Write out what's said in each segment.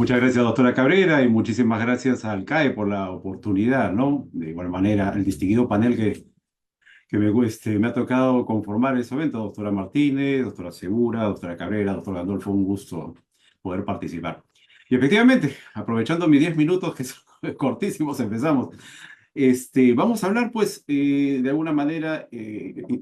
Muchas gracias, doctora Cabrera, y muchísimas gracias al CAE por la oportunidad, ¿no? De igual manera, el distinguido panel que me ha tocado conformar ese evento, doctora Martínez, doctora Segura, doctora Cabrera, doctor Gandolfo, un gusto poder participar. Y efectivamente, aprovechando mis 10 minutos, que son cortísimos, empezamos. Vamos a hablar, pues, de alguna manera,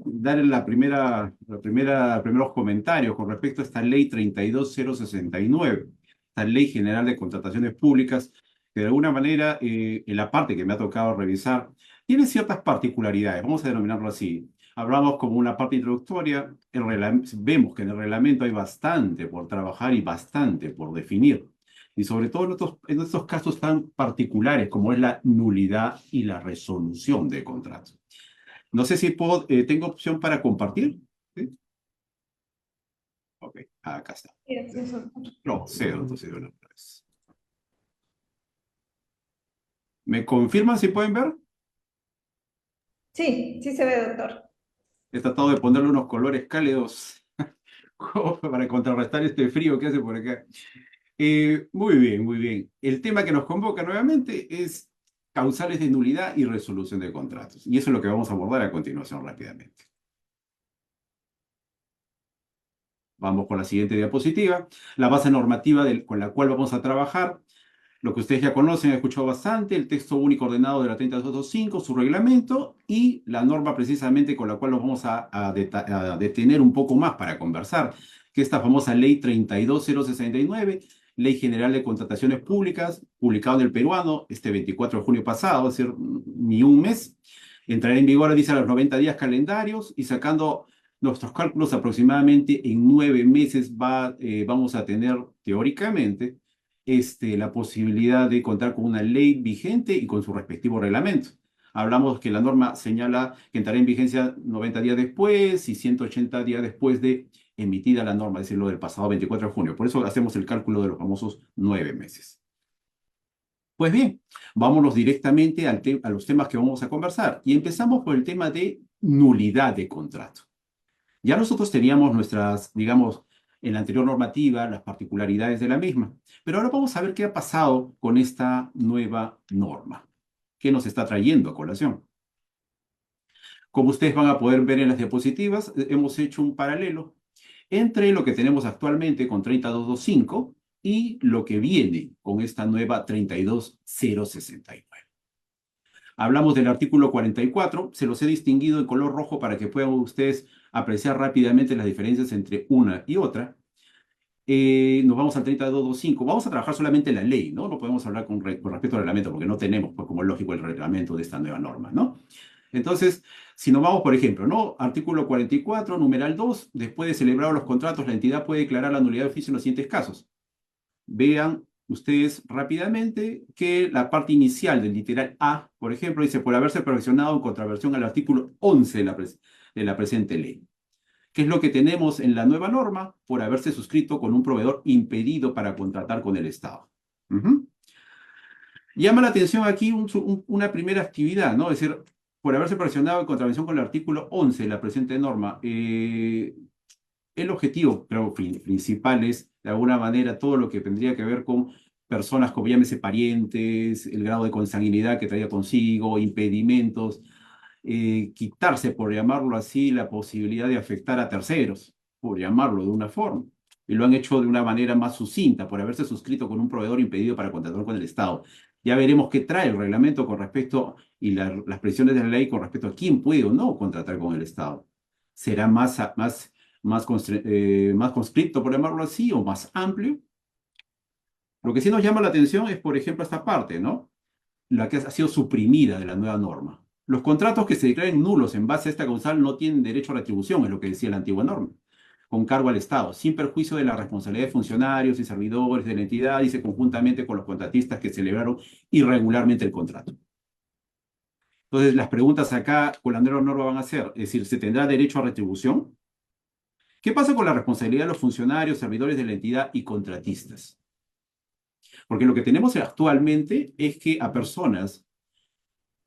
dar primeros comentarios con respecto a esta ley 32069, esta ley general de contrataciones públicas, que de alguna manera, en la parte que me ha tocado revisar, tiene ciertas particularidades, vamos a denominarlo así. Hablamos como una parte introductoria, vemos que en el reglamento hay bastante por trabajar y bastante por definir y sobre todo en estos casos tan particulares como es la nulidad y la resolución de contratos. No sé si tengo opción para compartir. ¿Sí? Ok, acá está. Sí, así es, doctor. Procedo, entonces de una vez. ¿Me confirman si pueden ver? Sí, sí se ve, doctor. He tratado de ponerle unos colores cálidos como para contrarrestar este frío que hace por acá. Muy bien, muy bien. El tema que nos convoca nuevamente es causales de nulidad y resolución de contratos. Y eso es lo que vamos a abordar a continuación rápidamente. Vamos con la siguiente diapositiva. La base normativa con la cual vamos a trabajar, lo que ustedes ya conocen, han escuchado bastante, el texto único ordenado de la 30225, su reglamento y la norma precisamente con la cual nos vamos a detener un poco más para conversar, que es esta famosa ley 32069, Ley General de Contrataciones Públicas, publicado en el peruano este 24 de junio pasado, es decir, ni un mes. Entrará en vigor, dice, a los 90 días calendarios y sacando nuestros cálculos aproximadamente en 9 meses vamos a tener teóricamente la posibilidad de contar con una ley vigente y con su respectivo reglamento. Hablamos que la norma señala que entrará en vigencia 90 días después y 180 días después de emitida la norma, es decir, lo del pasado 24 de junio. Por eso hacemos el cálculo de los famosos 9 meses. Pues bien, vámonos directamente a los temas que vamos a conversar y empezamos por el tema de nulidad de contrato. Ya nosotros teníamos nuestras, digamos, en la anterior normativa, las particularidades de la misma, pero ahora vamos a ver qué ha pasado con esta nueva norma. ¿Qué nos está trayendo a colación? Como ustedes van a poder ver en las diapositivas, hemos hecho un paralelo entre lo que tenemos actualmente con 32225 y lo que viene con esta nueva 32069. Hablamos del artículo 44, se los he distinguido en color rojo para que puedan ustedes apreciar rápidamente las diferencias entre una y otra. Nos vamos al 32225. Vamos a trabajar solamente la ley, ¿no? No podemos hablar con respecto al reglamento porque no tenemos, pues, como es lógico, el reglamento de esta nueva norma, ¿no? Entonces, si nos vamos, por ejemplo, ¿no? Artículo 44, numeral 2, después de celebrados los contratos, la entidad puede declarar la nulidad de oficio en los siguientes casos. Vean ustedes rápidamente que la parte inicial del literal A, por ejemplo, dice por haberse perfeccionado en contraversión al artículo 11 de la presente ley. ¿Qué es lo que tenemos en la nueva norma? Por haberse suscrito con un proveedor impedido para contratar con el Estado. Ujú. Llama la atención aquí una primera actividad, ¿no? Es decir, por haberse perfeccionado en contravención con el artículo 11 de la presente norma. El objetivo, creo, principal es, de alguna manera, todo lo que tendría que ver con personas como llámese parientes, el grado de consanguinidad que traía consigo, impedimentos, quitarse, por llamarlo así, la posibilidad de afectar a terceros, por llamarlo de una forma. Y lo han hecho de una manera más sucinta, por haberse suscrito con un proveedor impedido para contratar con el Estado. Ya veremos qué trae el reglamento con respecto y las previsiones de la ley con respecto a quién puede o no contratar con el Estado. ¿Será más conscripto, por llamarlo así, o más amplio? Lo que sí nos llama la atención es, por ejemplo, esta parte, ¿no? La que ha sido suprimida de la nueva norma. Los contratos que se declaren nulos en base a esta causal no tienen derecho a retribución, es lo que decía la antigua norma, con cargo al Estado, sin perjuicio de la responsabilidad de funcionarios y servidores de la entidad, dice conjuntamente con los contratistas que celebraron irregularmente el contrato. Entonces, las preguntas acá con la nueva norma van a ser, es decir, ¿se tendrá derecho a retribución? ¿Qué pasa con la responsabilidad de los funcionarios, servidores de la entidad y contratistas? Porque lo que tenemos actualmente es que a personas,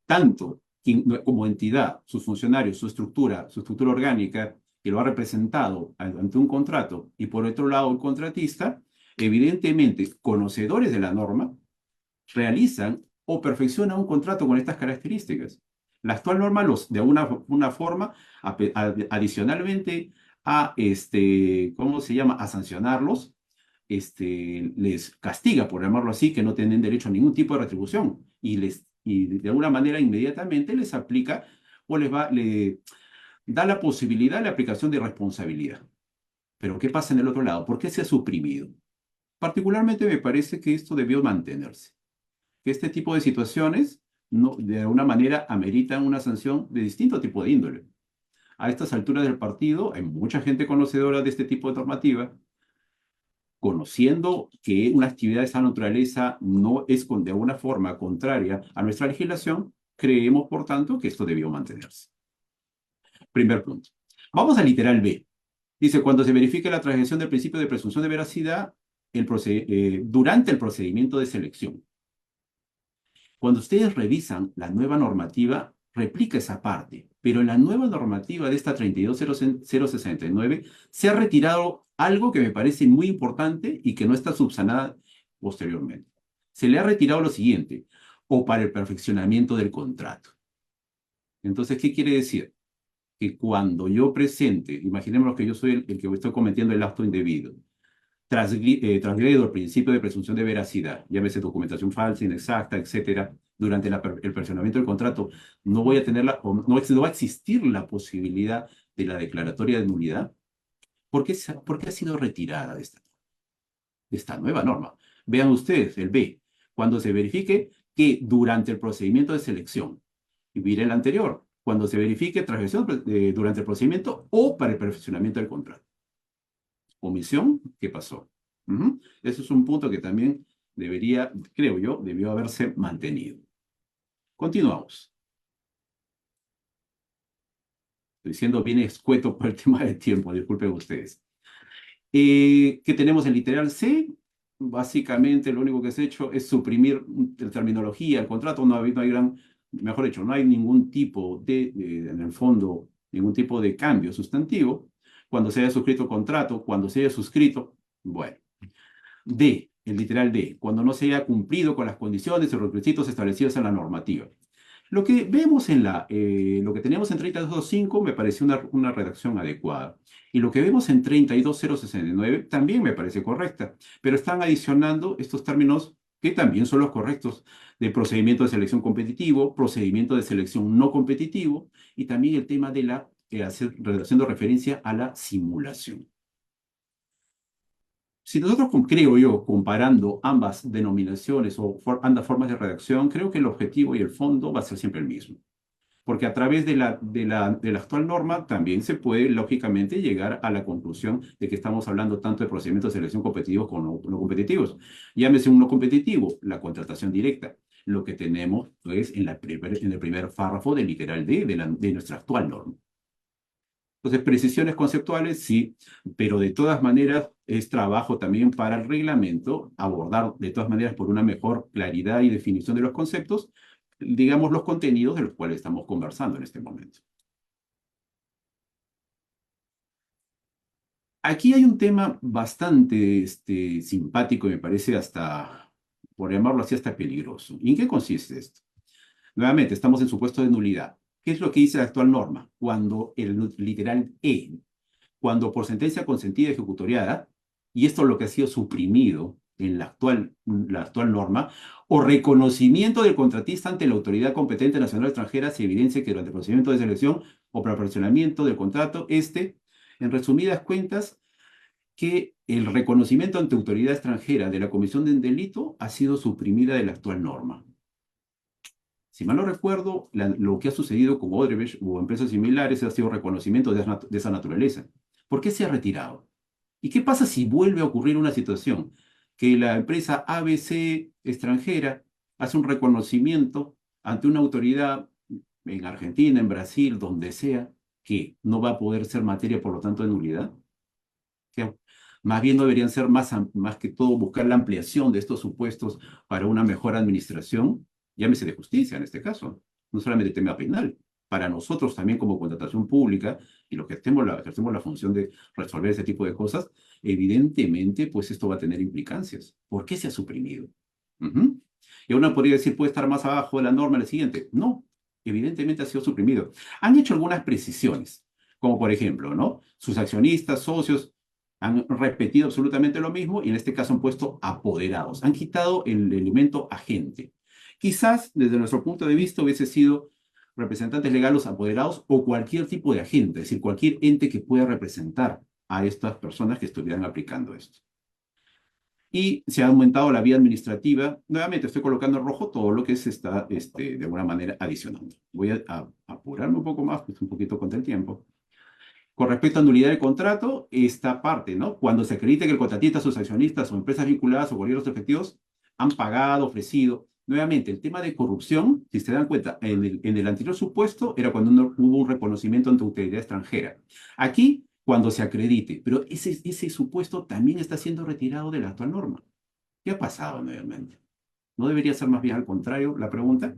tanto como entidad, sus funcionarios, su estructura orgánica, que lo ha representado ante un contrato, y por otro lado el contratista, evidentemente conocedores de la norma, realizan o perfeccionan un contrato con estas características. La actual norma de una forma, adicionalmente a, ¿cómo se llama?, a sancionarlos, les castiga, por llamarlo así, que no tienen derecho a ningún tipo de retribución y de alguna manera inmediatamente les aplica o le da la posibilidad de la aplicación de responsabilidad. Pero ¿qué pasa en el otro lado? ¿Por qué se ha suprimido? Particularmente me parece que esto debió mantenerse, que este tipo de situaciones no, de alguna manera ameritan una sanción de distinto tipo de índole. A estas alturas del partido hay mucha gente conocedora de este tipo de normativa, conociendo que una actividad de esa naturaleza no es de alguna forma contraria a nuestra legislación, creemos, por tanto, que esto debió mantenerse. Primer punto. Vamos al literal B. Dice, cuando se verifique la transgresión del principio de presunción de veracidad durante el procedimiento de selección. Cuando ustedes revisan la nueva normativa, replica esa parte, pero en la nueva normativa de esta 32069 se ha retirado algo que me parece muy importante y que no está subsanada posteriormente. Se le ha retirado lo siguiente, o para el perfeccionamiento del contrato. Entonces, ¿qué quiere decir? Que cuando yo presente, imaginemos que yo soy el que estoy cometiendo el acto indebido, transgredo el principio de presunción de veracidad, llámese documentación falsa, inexacta, etcétera, durante el perfeccionamiento del contrato, no voy a tener no va a existir la posibilidad de la declaratoria de nulidad. ¿Por qué ha sido retirada de esta nueva norma? Vean ustedes el B, cuando se verifique que durante el procedimiento de selección, y mire el anterior, cuando se verifique transgresión durante el procedimiento o para el perfeccionamiento del contrato. Omisión, ¿qué pasó? Ese es un punto que también debería, creo yo, debió haberse mantenido. Continuamos. Estoy siendo bien escueto por el tema del tiempo, disculpen ustedes. ¿Qué tenemos en literal C? Básicamente lo único que se ha hecho es suprimir la terminología, el contrato, no hay mejor dicho, no hay ningún tipo en el fondo, ningún tipo de cambio sustantivo. Cuando se haya suscrito contrato, cuando se haya suscrito, bueno. D, el literal D, cuando no se haya cumplido con las condiciones y requisitos establecidos en la normativa. Lo que vemos lo que tenemos en 32.5 me pareció una redacción adecuada. Y lo que vemos en 32.069 también me parece correcta, pero están adicionando estos términos que también son los correctos de procedimiento de selección competitivo, procedimiento de selección no competitivo y también el tema de haciendo referencia a la simulación. Si nosotros, creo yo, comparando ambas denominaciones o ambas formas de redacción, creo que el objetivo y el fondo va a ser siempre el mismo. Porque a través de la actual norma también se puede, lógicamente, llegar a la conclusión de que estamos hablando tanto de procedimientos de selección competitivos como no competitivos. Llámese un no competitivo, la contratación directa. Lo que tenemos, pues, en el primer párrafo del literal D de nuestra actual norma. Entonces, precisiones conceptuales, sí, pero de todas maneras es trabajo también para el reglamento abordar de todas maneras por una mejor claridad y definición de los conceptos, digamos, los contenidos de los cuales estamos conversando en este momento. Aquí hay un tema bastante simpático y me parece hasta, por llamarlo así, hasta peligroso. ¿Y en qué consiste esto? Nuevamente, estamos en supuesto de nulidad. ¿Qué es lo que dice la actual norma? Cuando el literal E, cuando por sentencia consentida ejecutoriada, y esto es lo que ha sido suprimido en la actual norma, o reconocimiento del contratista ante la autoridad competente nacional extranjera se evidencia que durante el procedimiento de selección o para perfeccionamiento del contrato, en resumidas cuentas, que el reconocimiento ante autoridad extranjera de la comisión de un delito ha sido suprimida de la actual norma. Si mal no recuerdo, lo que ha sucedido con Odebrecht o empresas similares ha sido reconocimiento de esa naturaleza. ¿Por qué se ha retirado? ¿Y qué pasa si vuelve a ocurrir una situación que la empresa ABC extranjera hace un reconocimiento ante una autoridad en Argentina, en Brasil, donde sea, que no va a poder ser materia, por lo tanto, de nulidad? Que más bien deberían ser más que todo buscar la ampliación de estos supuestos para una mejor administración, llámese de justicia en este caso, no solamente tema penal. para nosotros también como contratación pública y los que ejercemos la función de resolver ese tipo de cosas, evidentemente, pues esto va a tener implicancias. ¿Por qué se ha suprimido? Ujú. Y uno podría decir, puede estar más abajo de la norma en el siguiente. No, evidentemente ha sido suprimido. Han hecho algunas precisiones, como por ejemplo, ¿no? Sus accionistas, socios, han repetido absolutamente lo mismo y en este caso han puesto apoderados. Han quitado el elemento agente. Quizás desde nuestro punto de vista hubiese sido representantes legales apoderados o cualquier tipo de agente, es decir, cualquier ente que pueda representar a estas personas que estuvieran aplicando esto. Y se ha aumentado la vía administrativa. Nuevamente estoy colocando en rojo todo lo que se está de alguna manera adicionando. Voy a apurarme un poco más, pues un poquito contra el tiempo. Con respecto a nulidad del contrato, esta parte, ¿no? Cuando se acredite que el contratista, sus accionistas o empresas vinculadas o gobiernos efectivos han pagado, ofrecido. Nuevamente, el tema de corrupción, si se dan cuenta, en el anterior supuesto era cuando hubo un reconocimiento ante autoridad extranjera. Aquí, cuando se acredite, pero ese supuesto también está siendo retirado de la actual norma. ¿Qué ha pasado nuevamente? ¿No debería ser más bien al contrario la pregunta?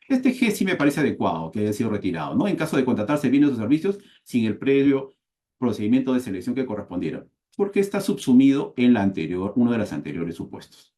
Este G sí me parece adecuado que haya sido retirado, ¿no? En caso de contratarse bienes o servicios sin el previo procedimiento de selección que correspondiera, porque está subsumido en uno de los anteriores supuestos.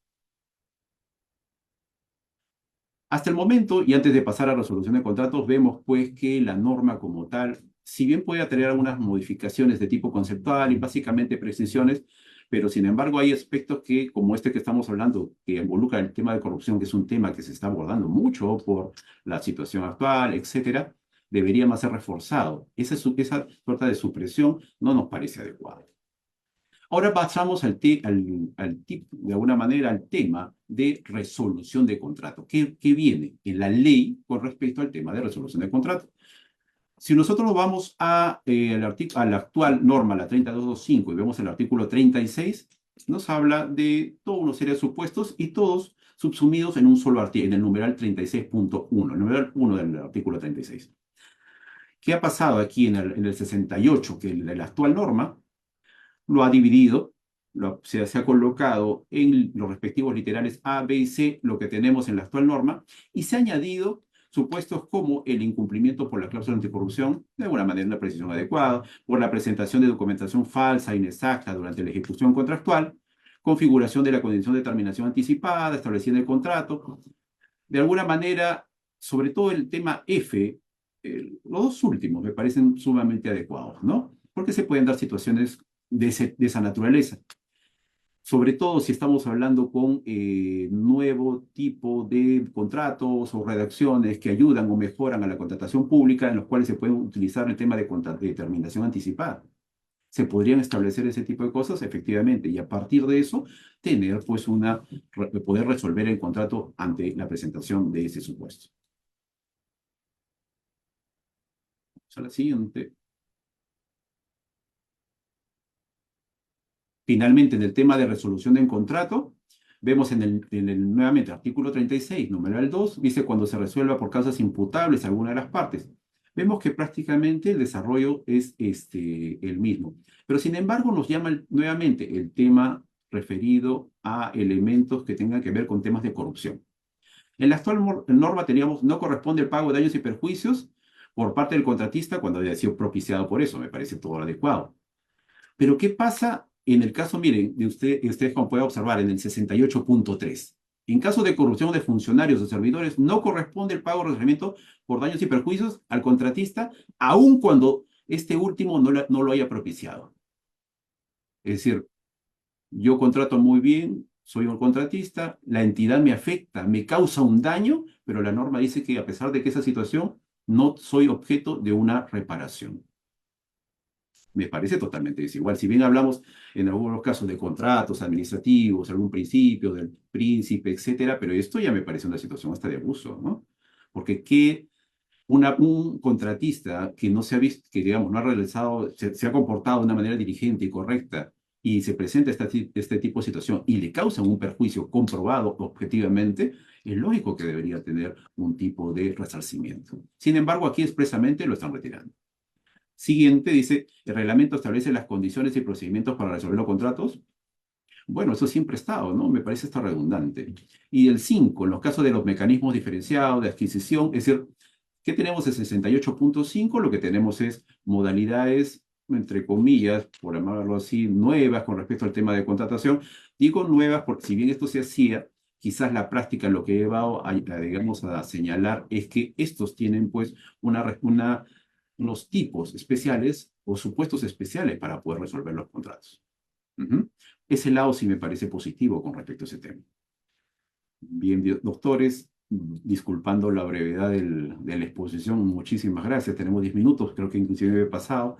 Hasta el momento, y antes de pasar a resolución de contratos, vemos pues que la norma como tal, si bien puede tener algunas modificaciones de tipo conceptual y básicamente precisiones, pero sin embargo hay aspectos que, como este que estamos hablando, que involucra el tema de corrupción, que es un tema que se está abordando mucho por la situación actual, etcétera, debería más ser reforzado. Esa suerte de supresión no nos parece adecuada. Ahora pasamos de alguna manera al tema de resolución de contrato. ¿Qué viene en la ley con respecto al tema de resolución de contrato? Si nosotros nos vamos a la actual norma, la 3225, y vemos el artículo 36, nos habla de toda una serie de supuestos y todos subsumidos en un solo artículo, en el numeral 36.1, el numeral 1 del artículo 36. ¿Qué ha pasado aquí en el 68? Que la actual norma lo ha dividido, se ha colocado en los respectivos literales A, B y C, lo que tenemos en la actual norma, y se ha añadido supuestos como el incumplimiento por la cláusula anticorrupción, de alguna manera una precisión adecuada, por la presentación de documentación falsa, inexacta durante la ejecución contractual, configuración de la condición de terminación anticipada establecida en el contrato. De alguna manera, sobre todo el tema F, los dos últimos me parecen sumamente adecuados, ¿no? Porque se pueden dar situaciones de esa naturaleza. Sobre todo si estamos hablando con nuevo tipo de contratos o redacciones que ayudan o mejoran a la contratación pública, en los cuales se puede utilizar el tema de terminación anticipada. Se podrían establecer ese tipo de cosas, efectivamente, y a partir de eso, tener pues poder resolver el contrato ante la presentación de ese supuesto. Vamos a la siguiente. Finalmente, en el tema de resolución de contrato, vemos nuevamente artículo 36, numeral 2, dice cuando se resuelva por causas imputables a alguna de las partes. Vemos que prácticamente el desarrollo es el mismo. Pero sin embargo nos llama nuevamente el tema referido a elementos que tengan que ver con temas de corrupción. En la actual norma teníamos no corresponde el pago de daños y perjuicios por parte del contratista cuando haya sido propiciado por eso. Me parece todo adecuado. Pero ¿qué pasa en el caso, miren, de usted como puede observar en el 68.3? En caso de corrupción de funcionarios o servidores, no corresponde el pago o resarcimiento por daños y perjuicios al contratista, aun cuando este último no lo haya propiciado. Es decir, yo contrato muy bien, soy un contratista, la entidad me afecta, me causa un daño, pero la norma dice que a pesar de que esa situación no soy objeto de una reparación. Me parece totalmente desigual. Si bien hablamos en algunos casos de contratos administrativos, algún principio del príncipe, etcétera, pero esto ya me parece una situación hasta de abuso, ¿no? Porque un contratista que no se ha visto, que digamos, no ha realizado, se ha comportado de una manera diligente y correcta y se presenta este tipo de situación y le causa un perjuicio comprobado objetivamente, es lógico que debería tener un tipo de resarcimiento. Sin embargo, aquí expresamente lo están retirando. Siguiente, dice, el reglamento establece las condiciones y procedimientos para resolver los contratos. Bueno, eso siempre ha estado, ¿no? Me parece hasta redundante. Y el 5, en los casos de los mecanismos diferenciados de adquisición, es decir, ¿Qué tenemos en 68.5? Lo que tenemos es modalidades, entre comillas, por llamarlo así, nuevas con respecto al tema de contratación. Digo nuevas porque si bien esto se hacía, quizás la práctica lo que ha llevado digamos, a señalar es que estos tienen pues unos tipos especiales o supuestos especiales para poder resolver los contratos. Ujú. Ese lado sí me parece positivo con respecto a ese tema. Bien, doctores, disculpando la brevedad de la exposición, muchísimas gracias. Tenemos 10 minutos, creo que inclusive he pasado.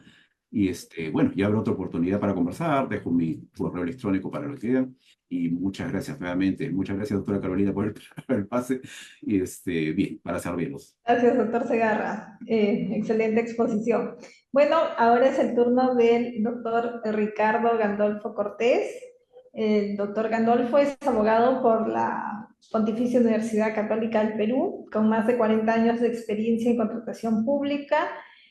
Y bueno, ya habrá otra oportunidad para conversar. Dejo mi correo electrónico para lo que quieran. Y muchas gracias nuevamente. Muchas gracias, doctora Carolina, por por el pase. Y bien, para servirlos. Gracias, doctor Segarra. Excelente exposición. Bueno, ahora es el turno del doctor Ricardo Gandolfo Cortés. El doctor Gandolfo es abogado por la Pontificia Universidad Católica del Perú, con más de 40 años de experiencia en contratación pública.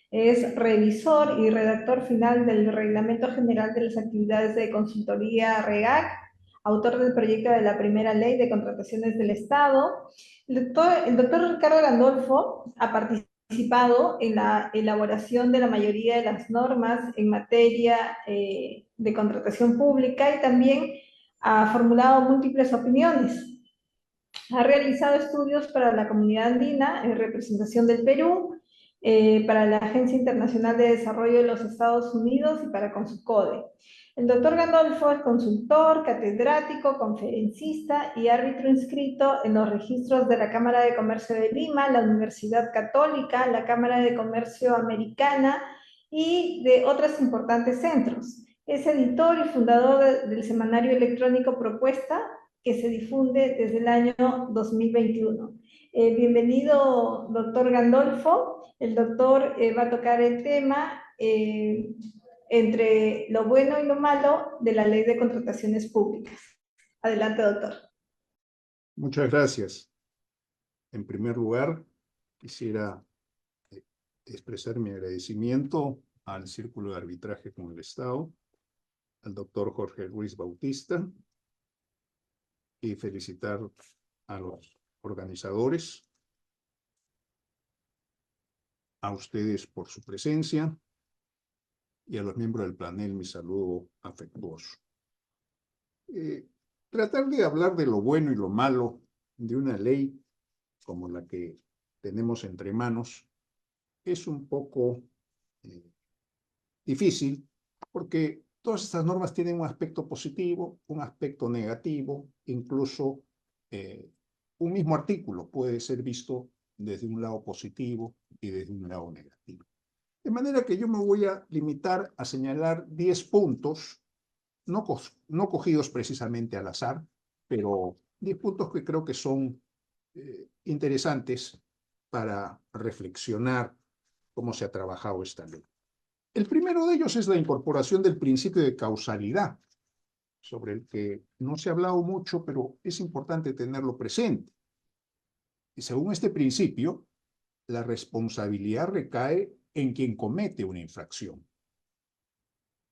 Es revisor y redactor final del Reglamento General de las Actividades de Consultoría REGAC, autor del proyecto de la primera ley de contrataciones del Estado. El doctor Ricardo Gandolfo ha participado en la elaboración de la mayoría de las normas en materia de contratación pública y también ha formulado múltiples opiniones. Ha realizado estudios para la Comunidad Andina en representación del Perú, para la Agencia Internacional de Desarrollo de los Estados Unidos y para Consucode. El doctor Gandolfo es consultor, catedrático, conferencista y árbitro inscrito en los registros de la Cámara de Comercio de Lima, la Universidad Católica, la Cámara de Comercio Americana y de otros importantes centros. Es editor y fundador del semanario electrónico Propuesta, que se difunde desde el año 2021. Bienvenido, doctor Gandolfo. El doctor va a tocar el tema entre lo bueno y lo malo de la ley de contrataciones públicas. Adelante, doctor. Muchas gracias. En primer lugar, quisiera expresar mi agradecimiento al Círculo de Arbitraje con el Estado, al doctor Jorge Ruiz Bautista, y felicitar a los organizadores, a ustedes por su presencia y a los miembros del panel mi saludo afectuoso. Tratar de hablar de lo bueno y lo malo de una ley como la que tenemos entre manos es un poco difícil, porque todas estas normas tienen un aspecto positivo, un aspecto negativo, incluso un mismo artículo puede ser visto desde un lado positivo y desde un lado negativo. De manera que yo me voy a limitar a señalar 10 puntos, no cogidos precisamente al azar, pero 10 puntos que creo que son interesantes para reflexionar cómo se ha trabajado esta ley. El primero de ellos es la incorporación del principio de causalidad, sobre el que no se ha hablado mucho, pero es importante tenerlo presente. Y según este principio, la responsabilidad recae en quien comete una infracción,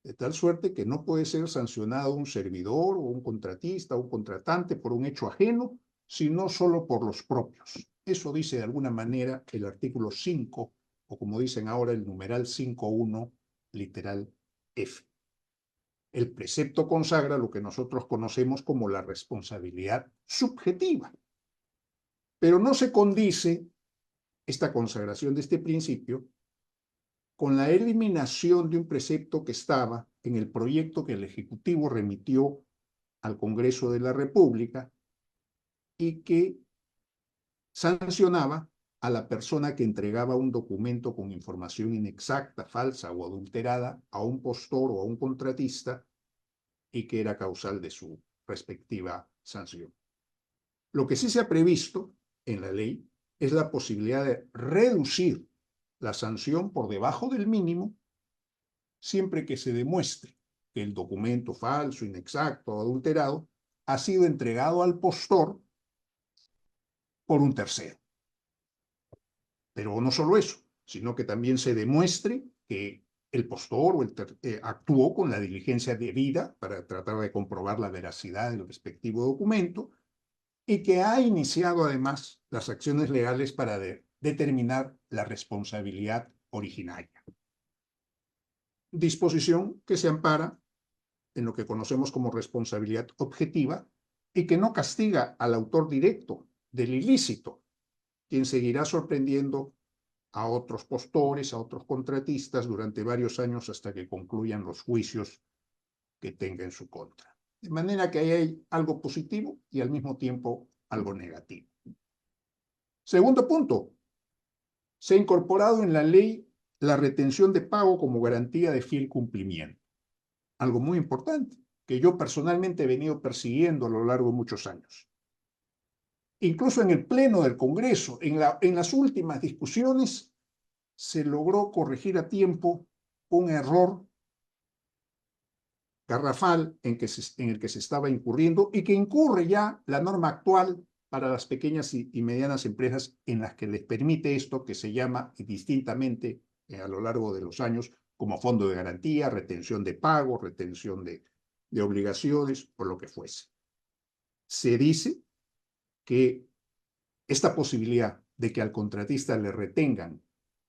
de tal suerte que no puede ser sancionado un servidor o un contratista o un contratante por un hecho ajeno, sino solo por los propios. Eso dice de alguna manera el artículo 5, o como dicen ahora el numeral 5.1, literal F. El precepto consagra lo que nosotros conocemos como la responsabilidad subjetiva, pero no se condice esta consagración de este principio con la eliminación de un precepto que estaba en el proyecto que el Ejecutivo remitió al Congreso de la República y que sancionaba a la persona que entregaba un documento con información inexacta, falsa o adulterada a un postor o a un contratista y que era causal de su respectiva sanción. Lo que sí se ha previsto en la ley es la posibilidad de reducir la sanción por debajo del mínimo siempre que se demuestre que el documento falso, inexacto o adulterado ha sido entregado al postor por un tercero. Pero no solo eso, sino que también se demuestre que el postor o actuó con la diligencia debida para tratar de comprobar la veracidad del respectivo documento y que ha iniciado además las acciones legales para determinar la responsabilidad originaria. Disposición que se ampara en lo que conocemos como responsabilidad objetiva y que no castiga al autor directo del ilícito, quien seguirá sorprendiendo a otros postores, a otros contratistas durante varios años hasta que concluyan los juicios que tenga en su contra. De manera que ahí hay algo positivo y al mismo tiempo algo negativo. Segundo punto, se ha incorporado en la ley la retención de pago como garantía de fiel cumplimiento. Algo muy importante, que yo personalmente he venido persiguiendo a lo largo de muchos años. Incluso en el Pleno del Congreso, en las últimas discusiones, se logró corregir a tiempo un error garrafal en el que se estaba incurriendo y que incurre ya la norma actual para las pequeñas y medianas empresas en las que les permite esto que se llama distintamente a lo largo de los años como fondo de garantía, retención de pago, retención de obligaciones o lo que fuese. Se dice que esta posibilidad de que al contratista le retengan,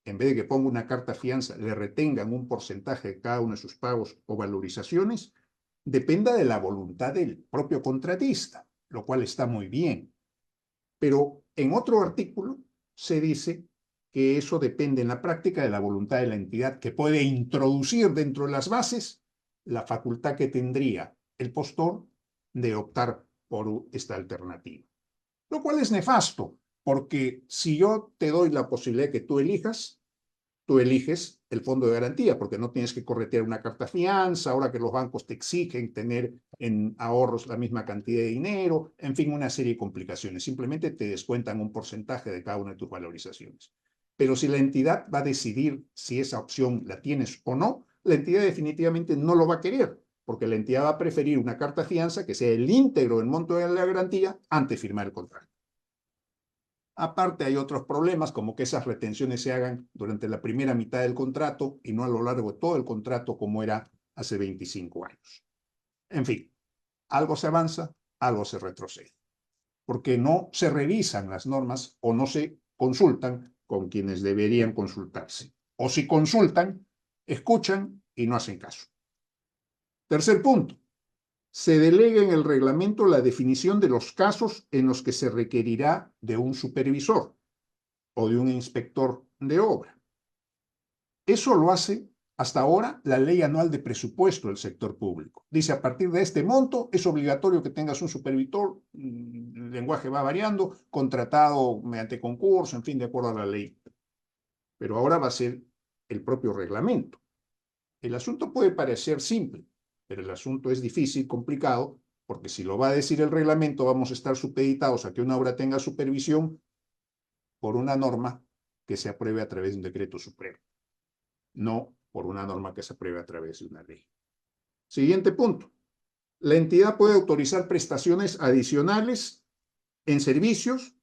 en vez de que ponga una carta fianza, le retengan un porcentaje de cada uno de sus pagos o valorizaciones, dependa de la voluntad del propio contratista, lo cual está muy bien. Pero en otro artículo se dice que eso depende en la práctica de la voluntad de la entidad, que puede introducir dentro de las bases la facultad que tendría el postor de optar por esta alternativa. Lo cual es nefasto, porque si yo te doy la posibilidad que tú eliges el fondo de garantía, porque no tienes que corretear una carta fianza, ahora que los bancos te exigen tener en ahorros la misma cantidad de dinero, en fin, una serie de complicaciones. Simplemente te descuentan un porcentaje de cada una de tus valorizaciones. Pero si la entidad va a decidir si esa opción la tienes o no, la entidad definitivamente no lo va a querer, porque la entidad va a preferir una carta fianza que sea el íntegro del monto de la garantía antes de firmar el contrato. Aparte hay otros problemas, como que esas retenciones se hagan durante la primera mitad del contrato y no a lo largo de todo el contrato como era hace 25 años. En fin, algo se avanza, algo se retrocede, porque no se revisan las normas o no se consultan con quienes deberían consultarse. O si consultan, escuchan y no hacen caso. Tercer punto. Se delega en el reglamento la definición de los casos en los que se requerirá de un supervisor o de un inspector de obra. Eso lo hace hasta ahora la Ley Anual de Presupuesto del sector público. Dice, a partir de este monto es obligatorio que tengas un supervisor, el lenguaje va variando, contratado mediante concurso, en fin, de acuerdo a la ley. Pero ahora va a ser el propio reglamento. El asunto puede parecer simple, pero el asunto es difícil, complicado, porque si lo va a decir el reglamento, vamos a estar supeditados a que una obra tenga supervisión por una norma que se apruebe a través de un decreto supremo, no por una norma que se apruebe a través de una ley. Siguiente punto. La entidad puede autorizar prestaciones adicionales en servicios,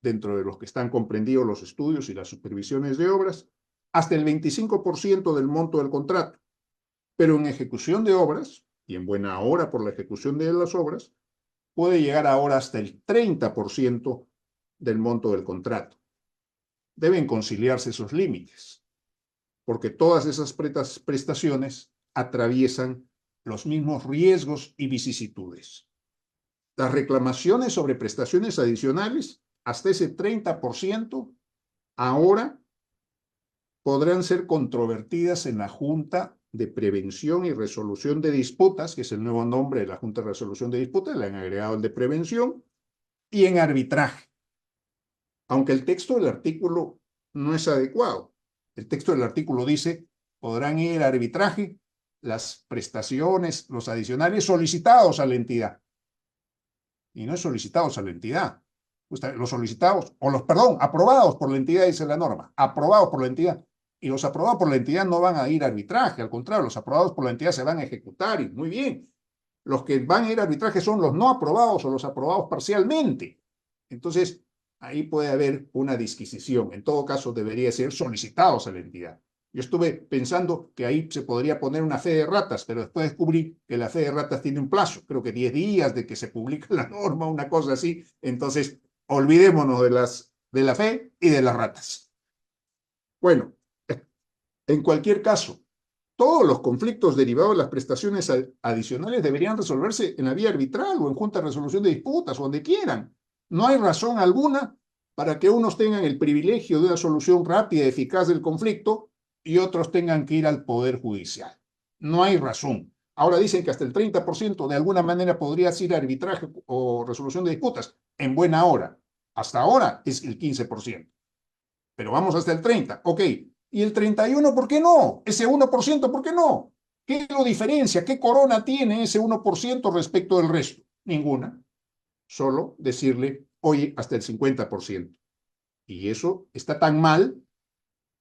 dentro de los que están comprendidos los estudios y las supervisiones de obras, hasta el 25% del monto del contrato. Pero en ejecución de obras, y en buena hora por la ejecución de las obras, puede llegar ahora hasta el 30% del monto del contrato. Deben conciliarse esos límites, porque todas esas prestaciones atraviesan los mismos riesgos y vicisitudes. Las reclamaciones sobre prestaciones adicionales, hasta ese 30%, ahora podrán ser controvertidas en la Junta de Prevención y Resolución de Disputas, que es el nuevo nombre de la Junta de Resolución de Disputas, le han agregado el de prevención, y en arbitraje. Aunque el texto del artículo no es adecuado. El texto del artículo dice, podrán ir a arbitraje las prestaciones, los adicionales solicitados a la entidad. Y no es solicitados a la entidad. Los solicitados, aprobados por la entidad, dice la norma, aprobados por la entidad. Y los aprobados por la entidad no van a ir a arbitraje, al contrario, los aprobados por la entidad se van a ejecutar, y muy bien. Los que van a ir a arbitraje son los no aprobados o los aprobados parcialmente. Entonces, ahí puede haber una disquisición. En todo caso, debería ser solicitados a la entidad. Yo estuve pensando que ahí se podría poner una fe de ratas, pero después descubrí que la fe de ratas tiene un plazo, creo que 10 días de que se publica la norma, una cosa así. Entonces, olvidémonos de la fe y de las ratas. Bueno, en cualquier caso, todos los conflictos derivados de las prestaciones adicionales deberían resolverse en la vía arbitral o en junta de resolución de disputas o donde quieran. No hay razón alguna para que unos tengan el privilegio de una solución rápida y eficaz del conflicto y otros tengan que ir al Poder Judicial. No hay razón. Ahora dicen que hasta el 30% de alguna manera podría ir a arbitraje o resolución de disputas en buena hora. Hasta ahora es el 15%. Pero vamos hasta el 30%. Ok. ¿Y el 31%, por qué no? Ese 1%, ¿por qué no? ¿Qué lo diferencia? ¿Qué corona tiene ese 1% respecto del resto? Ninguna. Solo decirle, oye, hasta el 50%. Y eso está tan mal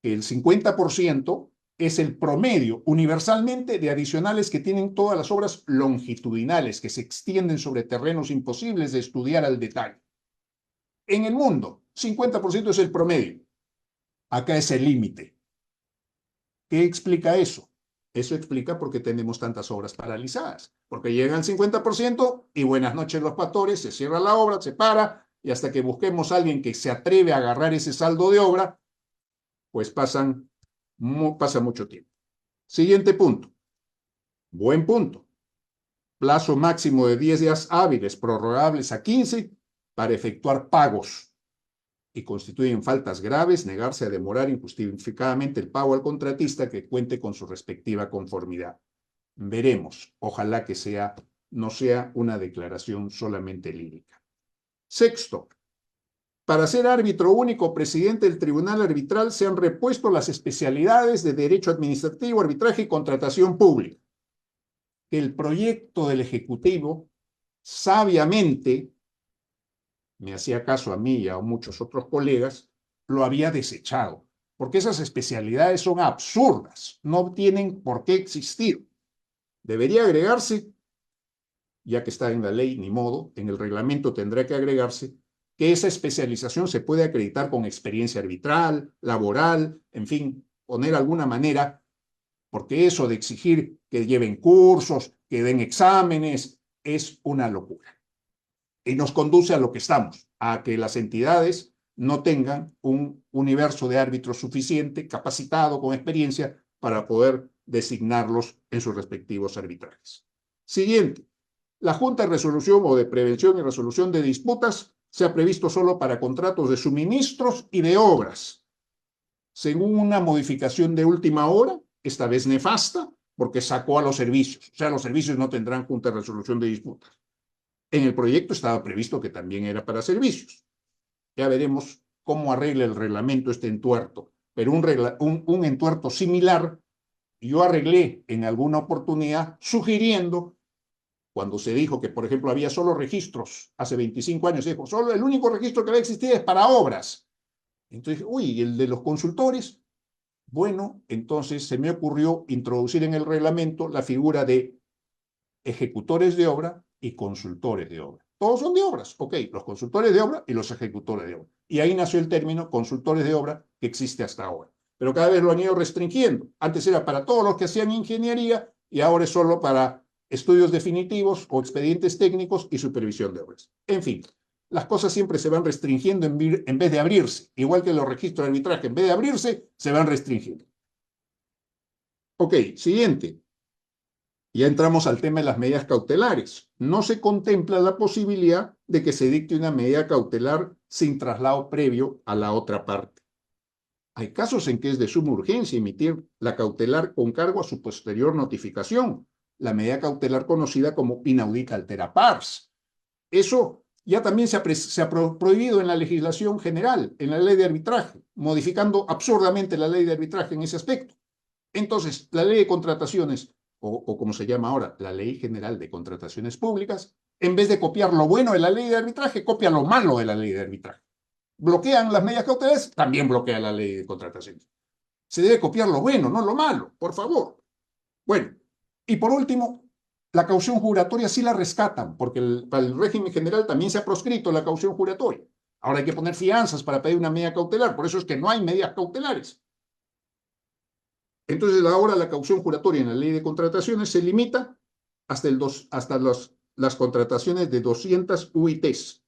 que el 50% es el promedio universalmente de adicionales que tienen todas las obras longitudinales, que se extienden sobre terrenos imposibles de estudiar al detalle. En el mundo, 50% es el promedio. Acá es el límite. ¿Qué explica eso? Eso explica por qué tenemos tantas obras paralizadas. Porque llega al 50% y buenas noches los pastores, se cierra la obra, se para, y hasta que busquemos a alguien que se atreve a agarrar ese saldo de obra, pues pasa mucho tiempo. Siguiente punto. Buen punto. Plazo máximo de 10 días hábiles, prorrogables a 15, para efectuar pagos. Y constituyen faltas graves negarse a demorar injustificadamente el pago al contratista que cuente con su respectiva conformidad. Veremos. Ojalá que no sea una declaración solamente lírica. Sexto, para ser árbitro único presidente del tribunal arbitral se han repuesto las especialidades de derecho administrativo, arbitraje y contratación pública. El proyecto del Ejecutivo sabiamente, me hacía caso a mí y a muchos otros colegas, lo había desechado, porque esas especialidades son absurdas, no tienen por qué existir. Debería agregarse, ya que está en la ley, ni modo, en el reglamento tendrá que agregarse, que esa especialización se puede acreditar con experiencia arbitral, laboral, en fin, poner alguna manera, porque eso de exigir que lleven cursos, que den exámenes, es una locura. Y nos conduce a lo que estamos, a que las entidades no tengan un universo de árbitros suficiente, capacitado, con experiencia, para poder designarlos en sus respectivos arbitrajes. Siguiente. La Junta de Resolución o de Prevención y Resolución de Disputas se ha previsto solo para contratos de suministros y de obras. Según una modificación de última hora, esta vez nefasta, porque sacó a los servicios. O sea, los servicios no tendrán Junta de Resolución de Disputas. En el proyecto estaba previsto que también era para servicios. Ya veremos cómo arregla el reglamento este entuerto. Pero un entuerto similar yo arreglé en alguna oportunidad sugiriendo, cuando se dijo que, por ejemplo, había solo registros, hace 25 años, se dijo, solo el único registro que va a existir es para obras. Entonces, uy, ¿y el de los consultores? Bueno, entonces se me ocurrió introducir en el reglamento la figura de ejecutores de obra y consultores de obra. Todos son de obras, ok, los consultores de obra y los ejecutores de obra. Y ahí nació el término consultores de obra que existe hasta ahora. Pero cada vez lo han ido restringiendo. Antes era para todos los que hacían ingeniería y ahora es solo para estudios definitivos o expedientes técnicos y supervisión de obras. En fin, las cosas siempre se van restringiendo en vez de abrirse. Igual que los registros de arbitraje, en vez de abrirse, se van restringiendo. Ok, siguiente. Ya entramos al tema de las medidas cautelares. No se contempla la posibilidad de que se dicte una medida cautelar sin traslado previo a la otra parte. Hay casos en que es de suma urgencia emitir la cautelar con cargo a su posterior notificación, la medida cautelar conocida como inaudita altera pars. Eso ya también se ha prohibido en la legislación general, en la ley de arbitraje, modificando absurdamente la ley de arbitraje en ese aspecto. Entonces, la ley de contrataciones, o como se llama ahora, la Ley General de Contrataciones Públicas, en vez de copiar lo bueno de la ley de arbitraje, copia lo malo de la ley de arbitraje. Bloquean las medidas cautelares, también bloquea la ley de contrataciones. Se debe copiar lo bueno, no lo malo, por favor. Bueno, y por último, la caución juratoria sí la rescatan, porque para el régimen general también se ha proscrito la caución juratoria. Ahora hay que poner fianzas para pedir una medida cautelar, por eso es que no hay medidas cautelares. Entonces, ahora la caución juratoria en la ley de contrataciones se limita hasta las contrataciones de 200 UITs.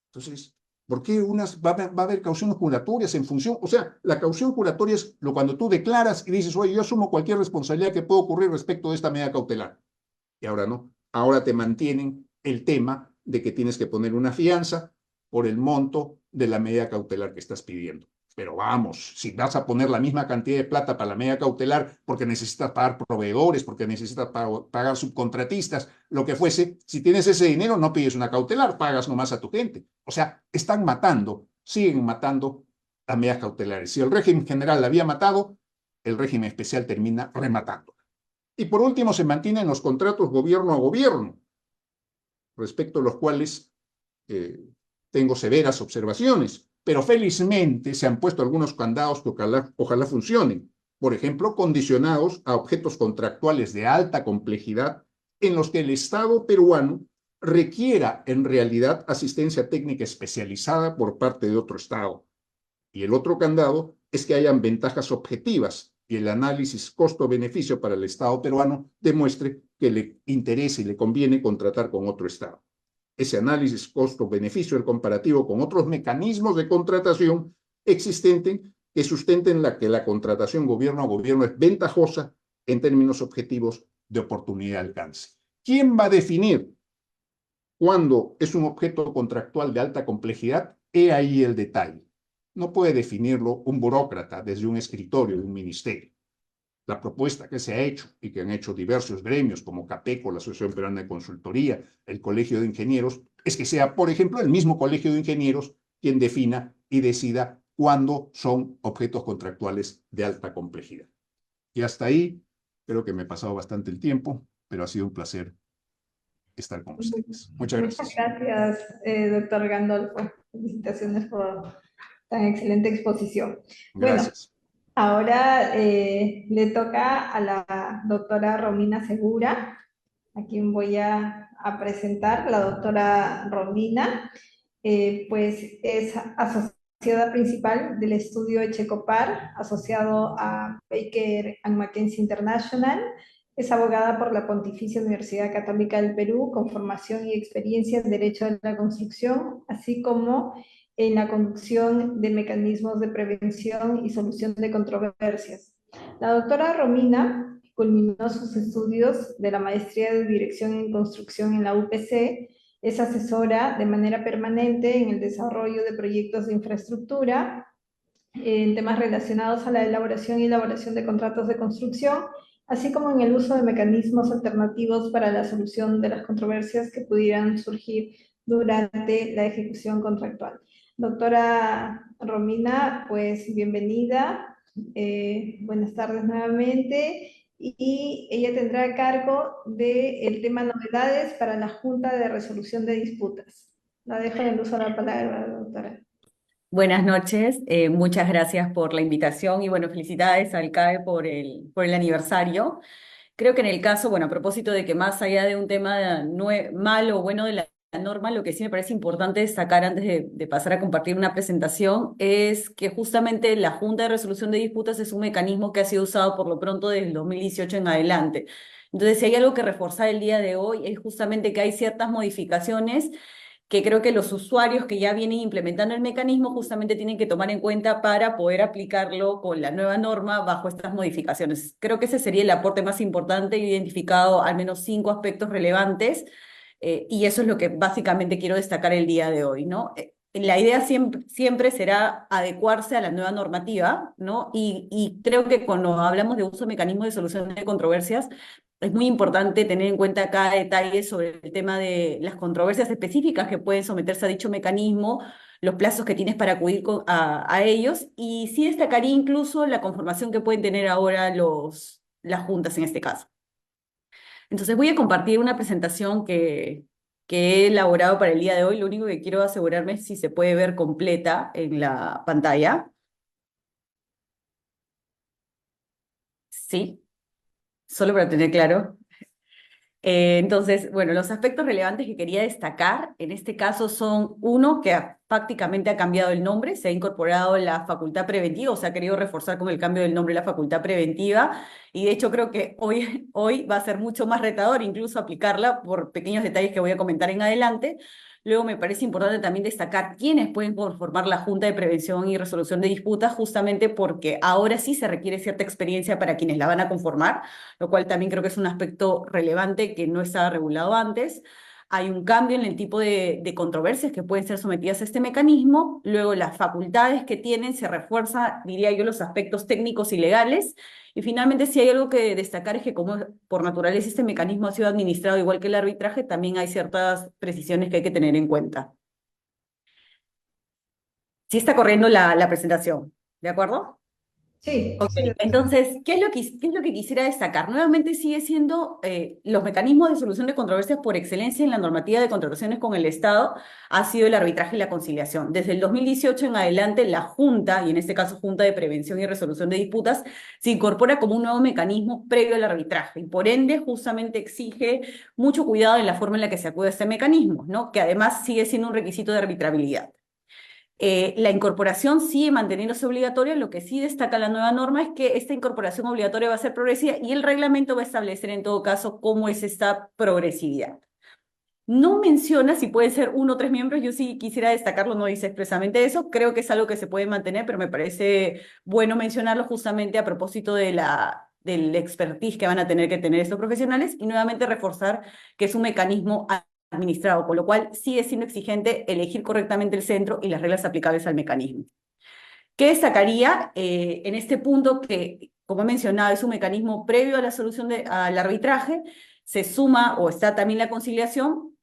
Entonces, ¿Por qué va a haber cauciones juratorias en función? O sea, la caución juratoria es cuando tú declaras y dices, oye, yo asumo cualquier responsabilidad que pueda ocurrir respecto de esta medida cautelar. Y ahora no. Ahora te mantienen el tema de que tienes que poner una fianza por el monto de la medida cautelar que estás pidiendo. Pero vamos, si vas a poner la misma cantidad de plata para la medida cautelar porque necesitas pagar proveedores, porque necesitas pagar subcontratistas, lo que fuese, si tienes ese dinero no pides una cautelar, pagas nomás a tu gente. O sea, están matando, siguen matando las medidas cautelares. Si el régimen general la había matado, el régimen especial termina rematando. Y por último, se mantienen los contratos gobierno a gobierno, respecto a los cuales tengo severas observaciones, pero felizmente se han puesto algunos candados que ojalá funcionen. Por ejemplo, condicionados a objetos contractuales de alta complejidad en los que el Estado peruano requiera en realidad asistencia técnica especializada por parte de otro Estado. Y el otro candado es que hayan ventajas objetivas y el análisis costo-beneficio para el Estado peruano demuestre que le interesa y le conviene contratar con otro Estado. Ese análisis costo-beneficio, el comparativo con otros mecanismos de contratación existentes que sustenten que la contratación gobierno a gobierno es ventajosa en términos objetivos de oportunidad de alcance. ¿Quién va a definir cuándo es un objeto contractual de alta complejidad? He ahí el detalle. No puede definirlo un burócrata desde un escritorio de un ministerio. La propuesta que se ha hecho y que han hecho diversos gremios como CAPECO, la Asociación Peruana de Consultoría, el Colegio de Ingenieros, es que sea, por ejemplo, el mismo Colegio de Ingenieros quien defina y decida cuándo son objetos contractuales de alta complejidad. Y hasta ahí, creo que me he pasado bastante el tiempo, pero ha sido un placer estar con ustedes. Muchas Muchas gracias. gracias, doctor Gandolfo. Felicitaciones por tan excelente exposición. Bueno, Gracias. ahora le toca a la doctora Romina Segura, a quien voy a presentar. La doctora Romina, pues es asociada principal del estudio Echecopar, asociado a Baker McKenzie International. Es abogada por la Pontificia Universidad Católica del Perú, con formación y experiencia en Derecho de la Construcción, así como en la conducción de mecanismos de prevención y solución de controversias. La doctora Romina culminó sus estudios de la maestría de Dirección en Construcción en la UPC, es asesora de manera permanente en el desarrollo de proyectos de infraestructura, en temas relacionados a la elaboración y elaboración de contratos de construcción, así como en el uso de mecanismos alternativos para la solución de las controversias que pudieran surgir durante la ejecución contractual. Doctora Romina, pues bienvenida, buenas tardes nuevamente, y ella tendrá a cargo del tema novedades para la Junta de Resolución de Disputas. La dejo en el uso de la palabra, doctora. Buenas noches, muchas gracias por la invitación y bueno, felicidades al CAE por el aniversario. Creo que en el caso, bueno, a propósito de que más allá de un tema malo o bueno de la norma, lo que sí me parece importante destacar antes de pasar a compartir una presentación es que justamente la Junta de Resolución de Disputas es un mecanismo que ha sido usado por lo pronto desde el 2018 en adelante. Entonces, si hay algo que reforzar el día de hoy es justamente que hay ciertas modificaciones que creo que los usuarios que ya vienen implementando el mecanismo justamente tienen que tomar en cuenta para poder aplicarlo con la nueva norma bajo estas modificaciones. Creo que ese sería el aporte más importante. He identificado al menos 5 aspectos relevantes y eso es lo que básicamente quiero destacar el día de hoy, ¿no? La idea siempre será adecuarse a la nueva normativa, ¿no? Y creo que cuando hablamos de uso de mecanismos de solución de controversias, es muy importante tener en cuenta cada detalle sobre el tema de las controversias específicas que pueden someterse a dicho mecanismo, los plazos que tienes para acudir a ellos, y sí destacaría incluso la conformación que pueden tener ahora las juntas en este caso. Entonces voy a compartir una presentación que he elaborado para el día de hoy. Lo único que quiero asegurarme es si se puede ver completa en la pantalla. Sí, solo para tener claro. Entonces, bueno, los aspectos relevantes que quería destacar en este caso son, uno, que prácticamente ha cambiado el nombre, se ha incorporado la facultad preventiva, o se ha querido reforzar con el cambio del nombre la facultad preventiva, y de hecho creo que hoy va a ser mucho más retador incluso aplicarla por pequeños detalles que voy a comentar en adelante. Luego me parece importante también destacar quiénes pueden conformar la Junta de Prevención y Resolución de Disputas, justamente porque ahora sí se requiere cierta experiencia para quienes la van a conformar, lo cual también creo que es un aspecto relevante que no estaba regulado antes. Hay un cambio en el tipo de controversias que pueden ser sometidas a este mecanismo. Luego las facultades que tienen se refuerza, diría yo, los aspectos técnicos y legales. Y finalmente, si hay algo que destacar es que como por naturaleza este mecanismo ha sido administrado igual que el arbitraje, también hay ciertas precisiones que hay que tener en cuenta. Sí está corriendo la presentación, ¿de acuerdo? Sí, Ok, sí. entonces, ¿qué es lo que quisiera destacar? Nuevamente sigue siendo los mecanismos de solución de controversias por excelencia en la normativa de contrataciones con el Estado ha sido el arbitraje y la conciliación. Desde el 2018 en adelante, la Junta, y en este caso Junta de Prevención y Resolución de Disputas, se incorpora como un nuevo mecanismo previo al arbitraje y por ende justamente exige mucho cuidado en la forma en la que se acude a este mecanismo, ¿no? Que además sigue siendo un requisito de arbitrabilidad. La incorporación sigue manteniéndose obligatoria, lo que sí destaca la nueva norma es que esta incorporación obligatoria va a ser progresiva y el reglamento va a establecer en todo caso cómo es esta progresividad. No menciona si pueden ser 1 o 3 miembros, yo sí quisiera destacarlo, no dice expresamente eso, creo que es algo que se puede mantener, pero me parece bueno mencionarlo justamente a propósito del expertise que van a tener que tener estos profesionales y nuevamente reforzar que es un mecanismo administrado, con lo cual sigue siendo exigente elegir correctamente el centro y las reglas aplicables al mecanismo. ¿Qué destacaría en este punto que, como he mencionado, es un mecanismo previo a la solución al arbitraje, se suma o está también la conciliación?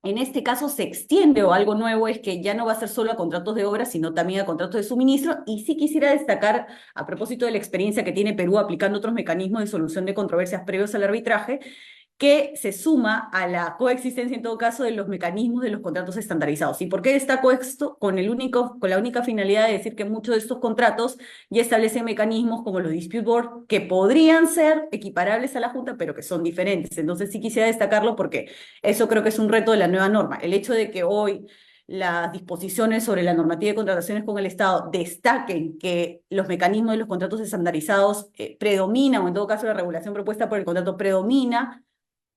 En este caso se extiende o algo nuevo es que ya no va a ser solo a contratos de obra, sino también a contratos de suministro. Y sí quisiera destacar, a propósito de la experiencia que tiene Perú aplicando otros mecanismos de solución de controversias previos al arbitraje, que se suma a la coexistencia en todo caso de los mecanismos de los contratos estandarizados. ¿Y por qué destaco esto? Con la única finalidad de decir que muchos de estos contratos ya establecen mecanismos como los dispute board que podrían ser equiparables a la Junta, pero que son diferentes. Entonces sí quisiera destacarlo porque eso creo que es un reto de la nueva norma. El hecho de que hoy las disposiciones sobre la normativa de contrataciones con el Estado destaquen que los mecanismos de los contratos estandarizados predominan, o en todo caso la regulación propuesta por el contrato predomina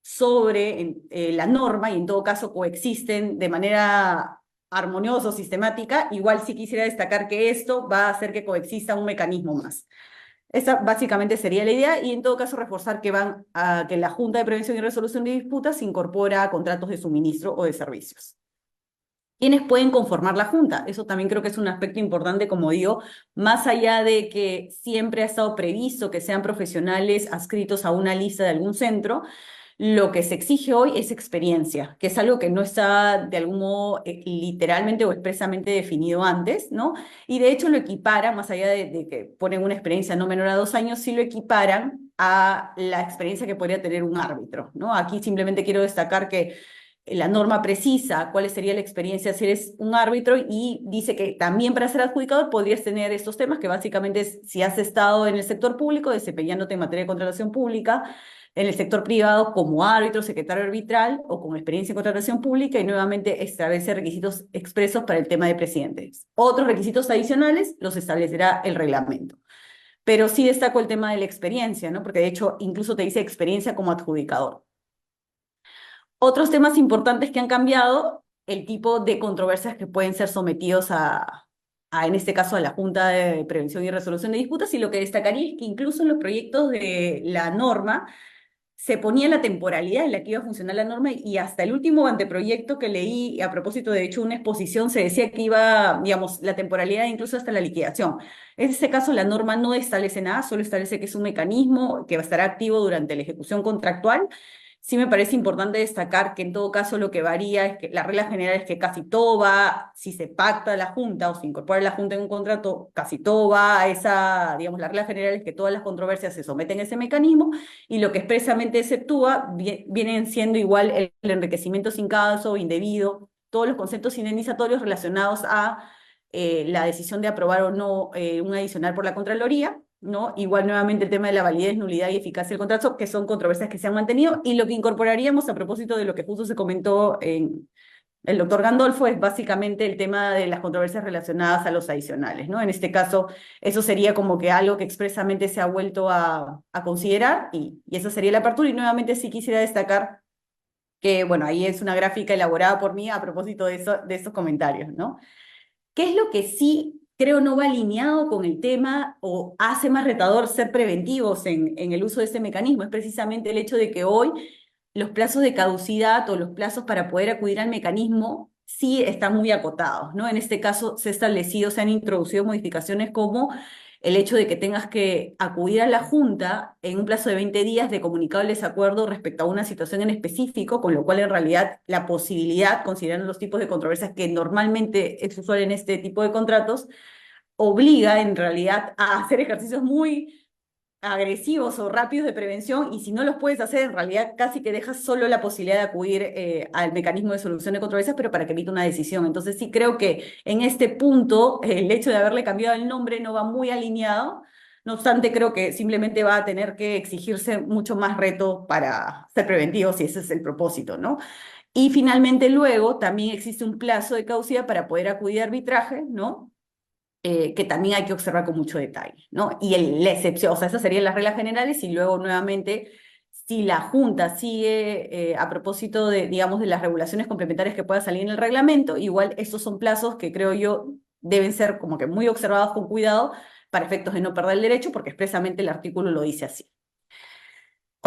sobre la norma y en todo caso coexisten de manera armoniosa o sistemática, igual sí quisiera destacar que esto va a hacer que coexista un mecanismo más. Esa básicamente sería la idea y en todo caso reforzar que que la Junta de Prevención y Resolución de Disputas se incorpora a contratos de suministro o de servicios. ¿Quiénes pueden conformar la Junta? Eso también creo que es un aspecto importante, como digo, más allá de que siempre ha estado previsto que sean profesionales adscritos a una lista de algún centro, lo que se exige hoy es experiencia, que es algo que no está de algún modo literalmente o expresamente definido antes, ¿no? Y de hecho lo equiparan, más allá de que ponen una experiencia no menor a 2 años, sí lo equiparan a la experiencia que podría tener un árbitro, ¿no? Aquí simplemente quiero destacar que la norma precisa cuál sería la experiencia si eres un árbitro y dice que también para ser adjudicador podrías tener estos temas, que básicamente es si has estado en el sector público desempeñándote en materia de contratación pública, en el sector privado como árbitro, secretario arbitral o con experiencia en contratación pública y nuevamente establece requisitos expresos para el tema de presidentes. Otros requisitos adicionales los establecerá el reglamento. Pero sí destaco el tema de la experiencia, ¿no? Porque de hecho incluso te dice experiencia como adjudicador. Otros temas importantes que han cambiado, el tipo de controversias que pueden ser sometidos en este caso, a la Junta de Prevención y Resolución de Disputas, y lo que destacaría es que incluso en los proyectos de la norma se ponía la temporalidad en la que iba a funcionar la norma y hasta el último anteproyecto que leí, a propósito de hecho una exposición, se decía que iba, digamos, la temporalidad incluso hasta la liquidación. En este caso la norma no establece nada, solo establece que es un mecanismo que va a estar activo durante la ejecución contractual. Sí me parece importante destacar que en todo caso lo que varía es que la regla general es que casi todo va, si se pacta la Junta o se incorpora la Junta en un contrato, casi todo va a esa, digamos, la regla general es que todas las controversias se someten a ese mecanismo y lo que expresamente exceptúa vienen siendo igual el enriquecimiento sin causa indebido, todos los conceptos indemnizatorios relacionados a la decisión de aprobar o no un adicional por la Contraloría, ¿no? Igual nuevamente el tema de la validez, nulidad y eficacia del contrato, que son controversias que se han mantenido, y lo que incorporaríamos a propósito de lo que justo se comentó el doctor Gandolfo es básicamente el tema de las controversias relacionadas a los adicionales, ¿no? En este caso, eso sería como que algo que expresamente se ha vuelto a considerar y esa sería la apertura. Y nuevamente sí quisiera destacar que, bueno, ahí es una gráfica elaborada por mí a propósito de esos comentarios, ¿no? ¿Qué es lo que sí creo no va alineado con el tema o hace más retador ser preventivos en el uso de este mecanismo? Es precisamente el hecho de que hoy los plazos de caducidad o los plazos para poder acudir al mecanismo sí están muy acotados, ¿no? En este caso se se han introducido modificaciones como el hecho de que tengas que acudir a la Junta en un plazo de 20 días de comunicado el desacuerdo respecto a una situación en específico, con lo cual en realidad la posibilidad, considerando los tipos de controversias que normalmente es usual en este tipo de contratos, obliga en realidad a hacer ejercicios muy agresivos o rápidos de prevención, y si no los puedes hacer, en realidad casi que dejas solo la posibilidad de acudir al mecanismo de solución de controversias, pero para que emita una decisión. Entonces sí creo que en este punto el hecho de haberle cambiado el nombre no va muy alineado. No obstante, creo que simplemente va a tener que exigirse mucho más reto para ser preventivo, si ese es el propósito, ¿no? Y finalmente luego también existe un plazo de caducidad para poder acudir a arbitraje, ¿no? Que también hay que observar con mucho detalle, ¿no? Y la excepción, o sea, esas serían las reglas generales, y luego nuevamente, si la Junta sigue a propósito de, digamos, de las regulaciones complementarias que pueda salir en el reglamento, igual estos son plazos que creo yo deben ser como que muy observados con cuidado para efectos de no perder el derecho, porque expresamente el artículo lo dice así.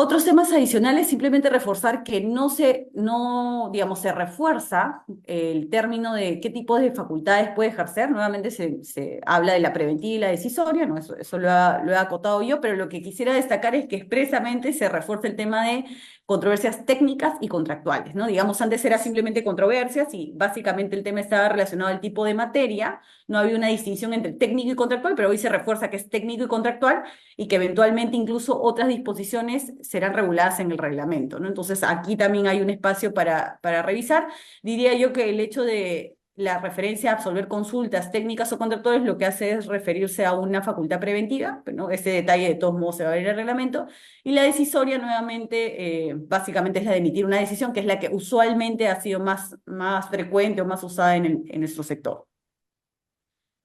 Otros temas adicionales, simplemente reforzar que digamos, se refuerza el término de qué tipo de facultades puede ejercer. Nuevamente se habla de la preventiva y la decisoria, ¿no? Eso lo he acotado yo, pero lo que quisiera destacar es que expresamente se refuerza el tema de controversias técnicas y contractuales, ¿no? Digamos, antes era simplemente controversias y básicamente el tema estaba relacionado al tipo de materia, no había una distinción entre técnico y contractual, pero hoy se refuerza que es técnico y contractual, y que eventualmente incluso otras disposiciones serán reguladas en el reglamento, ¿no? Entonces aquí también hay un espacio para revisar. Diría yo que el hecho de la referencia a absolver consultas técnicas o contractuales lo que hace es referirse a una facultad preventiva, ¿no? Ese detalle de todos modos se va a ver en el reglamento, y la decisoria nuevamente básicamente es la de emitir una decisión, que es la que usualmente ha sido más frecuente o más usada en nuestro sector.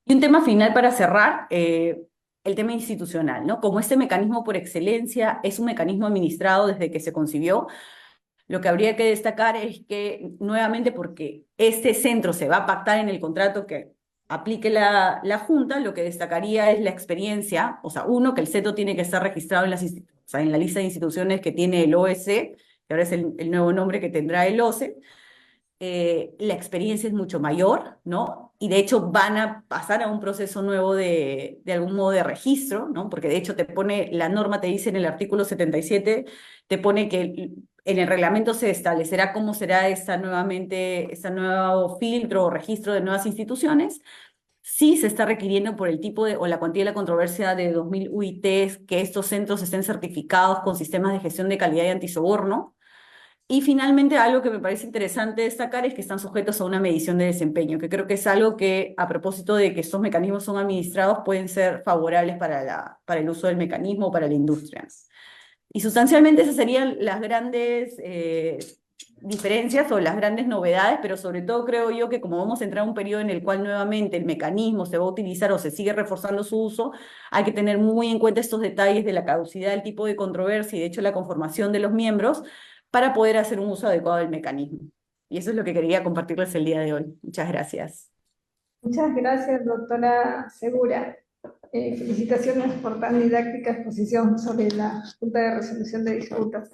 Y un tema final para cerrar, el tema institucional, ¿no? Como este mecanismo por excelencia es un mecanismo administrado desde que se concibió, lo que habría que destacar es que, nuevamente, porque este centro se va a pactar en el contrato que aplique la Junta, lo que destacaría es la experiencia, o sea, uno, que el centro tiene que estar registrado en la lista de instituciones que tiene el OEC, que ahora es el nuevo nombre que tendrá el OCE. La experiencia es mucho mayor, ¿no? Y de hecho van a pasar a un proceso nuevo de algún modo de registro, ¿no? Porque de hecho la norma te dice en el artículo 77, te pone que en el reglamento se establecerá cómo será esta nuevo filtro o registro de nuevas instituciones. Sí se está requiriendo por el tipo o la cuantía de la controversia de 2000 UITs que estos centros estén certificados con sistemas de gestión de calidad y antisoborno. Y finalmente, algo que me parece interesante destacar es que están sujetos a una medición de desempeño, que creo que es algo que, a propósito de que estos mecanismos son administrados, pueden ser favorables para el uso del mecanismo, para la industria. Y sustancialmente esas serían las grandes diferencias o las grandes novedades, pero sobre todo creo yo que como vamos a entrar a un periodo en el cual nuevamente el mecanismo se va a utilizar o se sigue reforzando su uso, hay que tener muy en cuenta estos detalles de la caducidad del tipo de controversia y de hecho la conformación de los miembros, para poder hacer un uso adecuado del mecanismo. Y eso es lo que quería compartirles el día de hoy. Muchas gracias. Muchas gracias, doctora Segura. Felicitaciones por tan didáctica exposición sobre la Junta de Resolución de Disputas.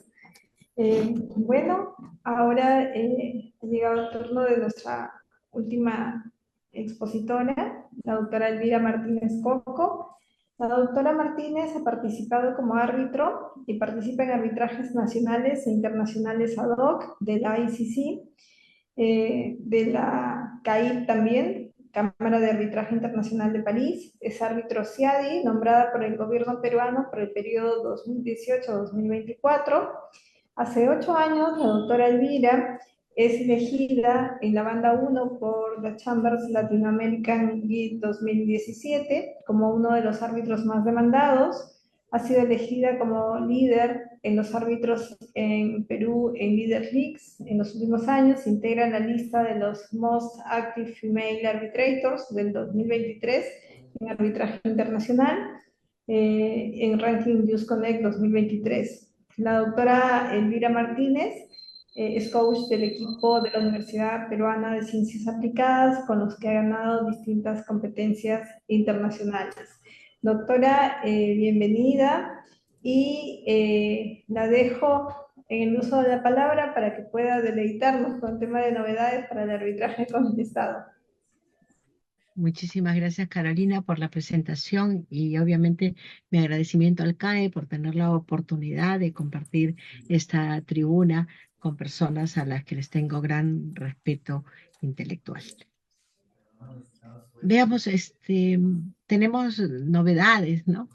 Bueno, ahora ha llegado el turno de nuestra última expositora, la doctora Elvira Martínez Coco. La doctora Martínez ha participado como árbitro y participa en arbitrajes nacionales e internacionales ad hoc de la ICC, de la CAIB también, Cámara de Arbitraje Internacional de París. Es árbitro CIADI, nombrada por el gobierno peruano por el periodo 2018-2024. Hace 8 años, la doctora Elvira es elegida en la banda 1 por The Chambers Latin American Guide 2017 como uno de los árbitros más demandados Ha sido elegida como líder en los árbitros en Perú en Leaders Leagues en los últimos años. Integra la lista de los Most Active Female Arbitrators del 2023 en arbitraje internacional en Ranking Just Connect 2023. La doctora Elvira Martínez es coach del equipo de la Universidad Peruana de Ciencias Aplicadas, con los que ha ganado distintas competencias internacionales. Doctora, bienvenida y la dejo en el uso de la palabra para que pueda deleitarnos con el tema de novedades para el arbitraje con el Estado. Muchísimas gracias, Carolina, por la presentación y obviamente mi agradecimiento al CAE por tener la oportunidad de compartir esta tribuna con personas a las que les tengo gran respeto intelectual. Veamos, tenemos novedades, ¿no?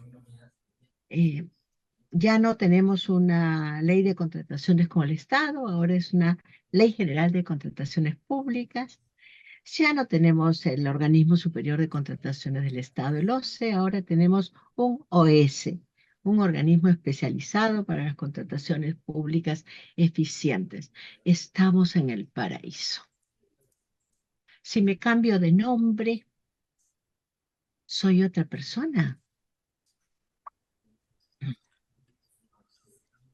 Ya no tenemos una ley de contrataciones con el Estado, ahora es una ley general de contrataciones públicas. Ya no tenemos el Organismo Superior de Contrataciones del Estado, el OCE, ahora tenemos un OS, un organismo especializado para las contrataciones públicas eficientes. Estamos en el paraíso. Si me cambio de nombre, soy otra persona.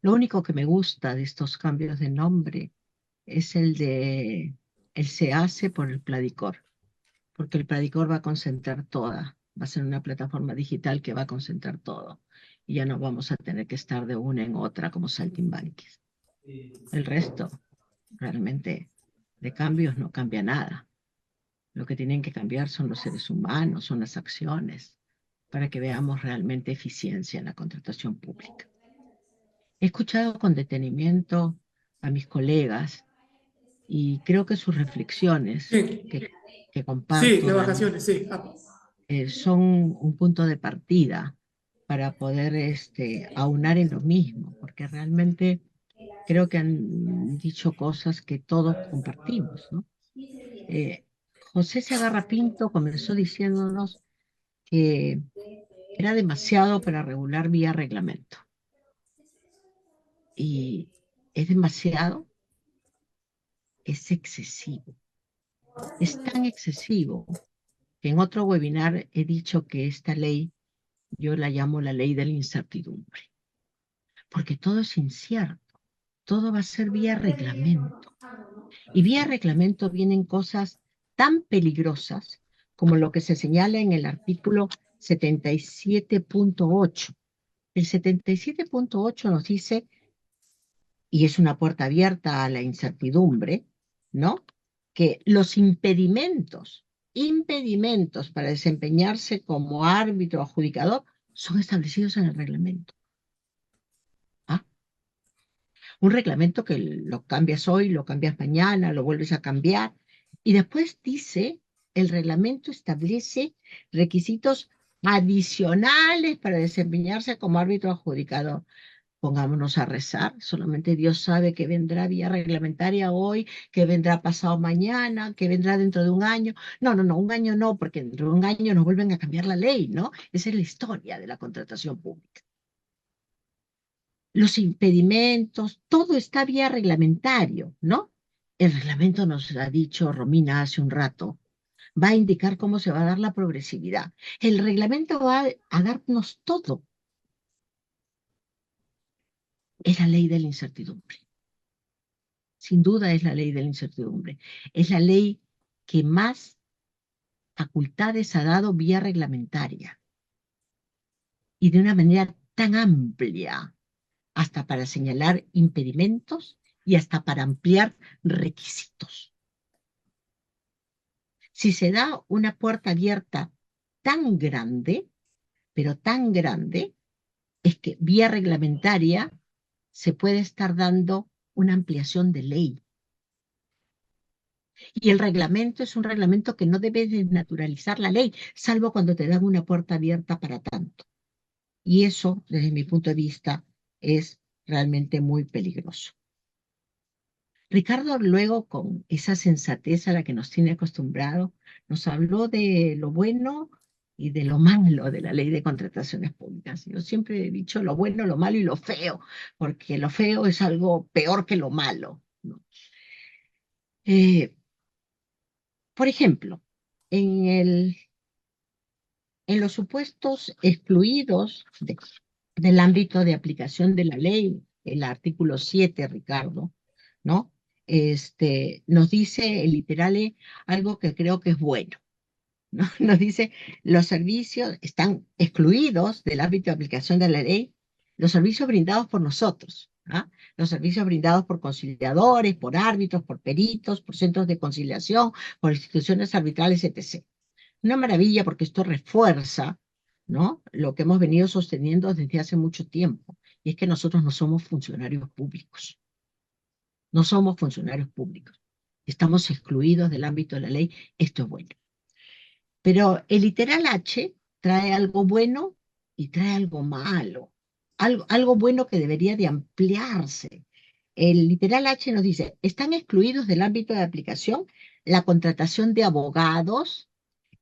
Lo único que me gusta de estos cambios de nombre es el se hace por el Pladicor, porque el Pladicor va a concentrar toda, va a ser una plataforma digital que va a concentrar todo, y ya no vamos a tener que estar de una en otra como saltimbanquis. El resto, realmente, de cambios no cambia nada. Lo que tienen que cambiar son los seres humanos, son las acciones, para que veamos realmente eficiencia en la contratación pública. He escuchado con detenimiento a mis colegas y creo que sus reflexiones, Sí, que comparto, de vacaciones, sí. son un punto de partida para poder aunar en lo mismo, porque realmente creo que han dicho cosas que todos compartimos, ¿no? José Segarra Pinto comenzó diciéndonos que era demasiado para regular vía reglamento. Y es demasiado, es excesivo. Es tan excesivo que en otro webinar he dicho que esta ley, yo la llamo la ley de la incertidumbre, porque todo es incierto, todo va a ser vía reglamento. Y vía reglamento vienen cosas tan peligrosas como lo que se señala en el artículo 77.8. El 77.8 nos dice, y es una puerta abierta a la incertidumbre, ¿no? Que los impedimentos para desempeñarse como árbitro o adjudicador son establecidos en el reglamento. ¿Ah? Un reglamento que lo cambias hoy, lo cambias mañana, lo vuelves a cambiar. Y después dice, el reglamento establece requisitos adicionales para desempeñarse como árbitro adjudicador. Pongámonos a rezar, solamente Dios sabe que vendrá vía reglamentaria hoy, que vendrá pasado mañana, que vendrá dentro de un año. No, un año no, porque dentro de un año nos vuelven a cambiar la ley, ¿no? Esa es la historia de la contratación pública. Los impedimentos, todo está vía reglamentario, ¿no? El reglamento nos ha dicho Romina hace un rato, va a indicar cómo se va a dar la progresividad. El reglamento va a darnos todo. Es la ley de la incertidumbre. Sin duda es la ley de la incertidumbre. Es la ley que más facultades ha dado vía reglamentaria. Y de una manera tan amplia, hasta para señalar impedimentos y hasta para ampliar requisitos. Si se da una puerta abierta tan grande, pero tan grande, es que vía reglamentaria se puede estar dando una ampliación de ley. Y el reglamento es un reglamento que no debe desnaturalizar la ley, salvo cuando te dan una puerta abierta para tanto. Y eso, desde mi punto de vista, es realmente muy peligroso. Ricardo, luego, con esa sensatez a la que nos tiene acostumbrado, nos habló de lo bueno y de lo malo de la ley de contrataciones públicas. Yo siempre he dicho lo bueno, lo malo y lo feo, porque lo feo es algo peor que lo malo, ¿no? Por ejemplo, en en los supuestos excluidos del ámbito de aplicación de la ley, el artículo 7, Ricardo, ¿no? Nos dice el literal algo que creo que es bueno, ¿no? Nos dice, los servicios están excluidos del ámbito de aplicación de la ley, los servicios brindados por nosotros, ¿ah? Los servicios brindados por conciliadores, por árbitros, por peritos, por centros de conciliación, por instituciones arbitrales, etc. Una maravilla porque esto refuerza, ¿no?, lo que hemos venido sosteniendo desde hace mucho tiempo, y es que nosotros no somos funcionarios públicos. No somos funcionarios públicos. Estamos excluidos del ámbito de la ley. Esto es bueno. Pero el literal H trae algo bueno y trae algo malo. Algo bueno que debería de ampliarse. El literal H nos dice, están excluidos del ámbito de aplicación la contratación de abogados,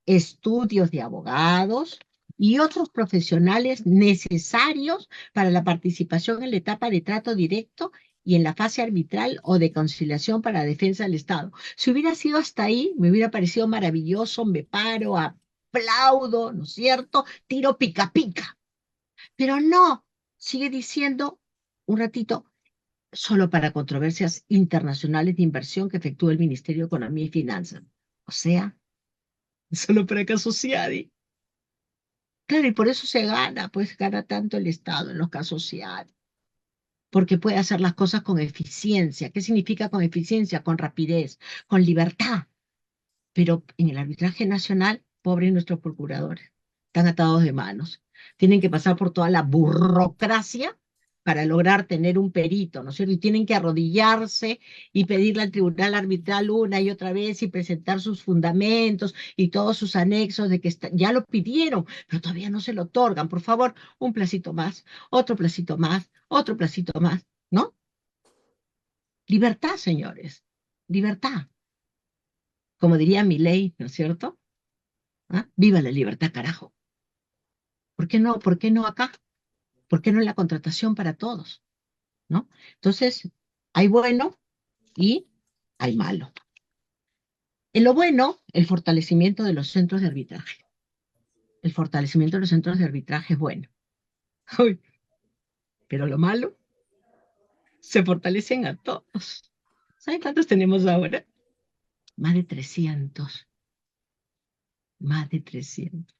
estudios de abogados y otros profesionales necesarios para la participación en la etapa de trato directo y en la fase arbitral o de conciliación para la defensa del Estado. Si hubiera sido hasta ahí, me hubiera parecido maravilloso, me paro, aplaudo, ¿no es cierto? Tiro pica pica. Pero no, sigue diciendo un ratito, solo para controversias internacionales de inversión que efectúa el Ministerio de Economía y Finanzas. O sea, solo para casos CIADI. Claro, y por eso se gana, pues gana tanto el Estado en los casos CIADI, porque puede hacer las cosas con eficiencia. ¿Qué significa con eficiencia? Con rapidez, con libertad. Pero en el arbitraje nacional, pobres nuestros procuradores, están atados de manos. Tienen que pasar por toda la burocracia para lograr tener un perito, ¿no es cierto? Y tienen que arrodillarse y pedirle al tribunal arbitral una y otra vez y presentar sus fundamentos y todos sus anexos de que ya lo pidieron, pero todavía no se lo otorgan. Por favor, un placito más, otro placito más, otro placito más, ¿no? Libertad, señores, libertad. Como diría Milei, ¿no es cierto? ¿Ah? ¡Viva la libertad, carajo! ¿Por qué no? ¿Por qué no acá? ¿Por qué no en la contratación para todos? ¿No? Entonces, hay bueno y hay malo. En lo bueno, el fortalecimiento de los centros de arbitraje. El fortalecimiento de los centros de arbitraje es bueno. Uy, pero lo malo, se fortalecen a todos. ¿Saben cuántos tenemos ahora? Más de 300. Más de 300.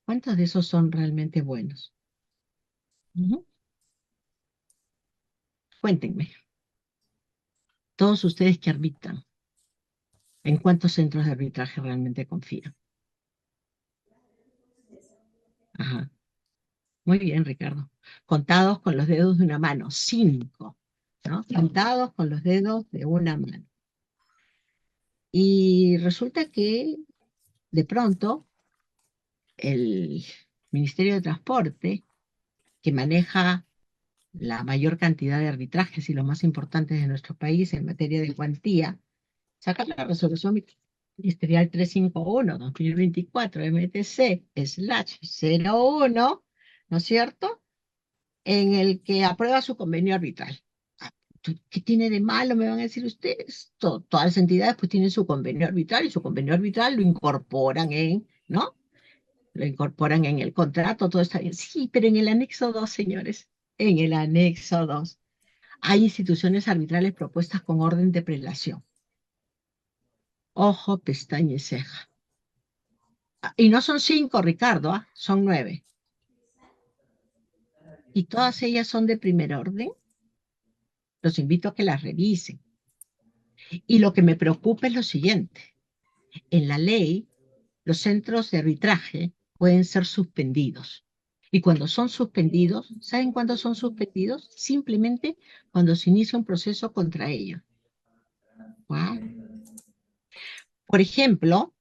¿Cuántos de esos son realmente buenos? Cuéntenme. Todos ustedes que arbitran, ¿en cuántos centros de arbitraje realmente confían? Ajá. Muy bien, Ricardo. Contados con los dedos de una mano, 5, ¿no? Contados con los dedos de una mano. Y resulta que de pronto el Ministerio de Transporte, que maneja la mayor cantidad de arbitrajes y los más importantes de nuestro país en materia de cuantía, saca la resolución ministerial 351/2024 MTC/01, ¿no es cierto?, en el que aprueba su convenio arbitral. ¿Qué tiene de malo, me van a decir ustedes? Todas las entidades pues tienen su convenio arbitral y su convenio arbitral lo incorporan ¿no? Lo incorporan en el contrato, todo está bien. Sí, pero en el anexo 2, señores, en el anexo 2 hay instituciones arbitrales propuestas con orden de prelación. Ojo, pestaña y ceja. Y no son 5, Ricardo, son 9. Y todas ellas son de primer orden. Los invito a que las revisen. Y lo que me preocupa es lo siguiente. En la ley, los centros de arbitraje pueden ser suspendidos. Y cuando son suspendidos, ¿saben cuándo son suspendidos? Simplemente cuando se inicia un proceso contra ellos. ¿Ah? Por ejemplo,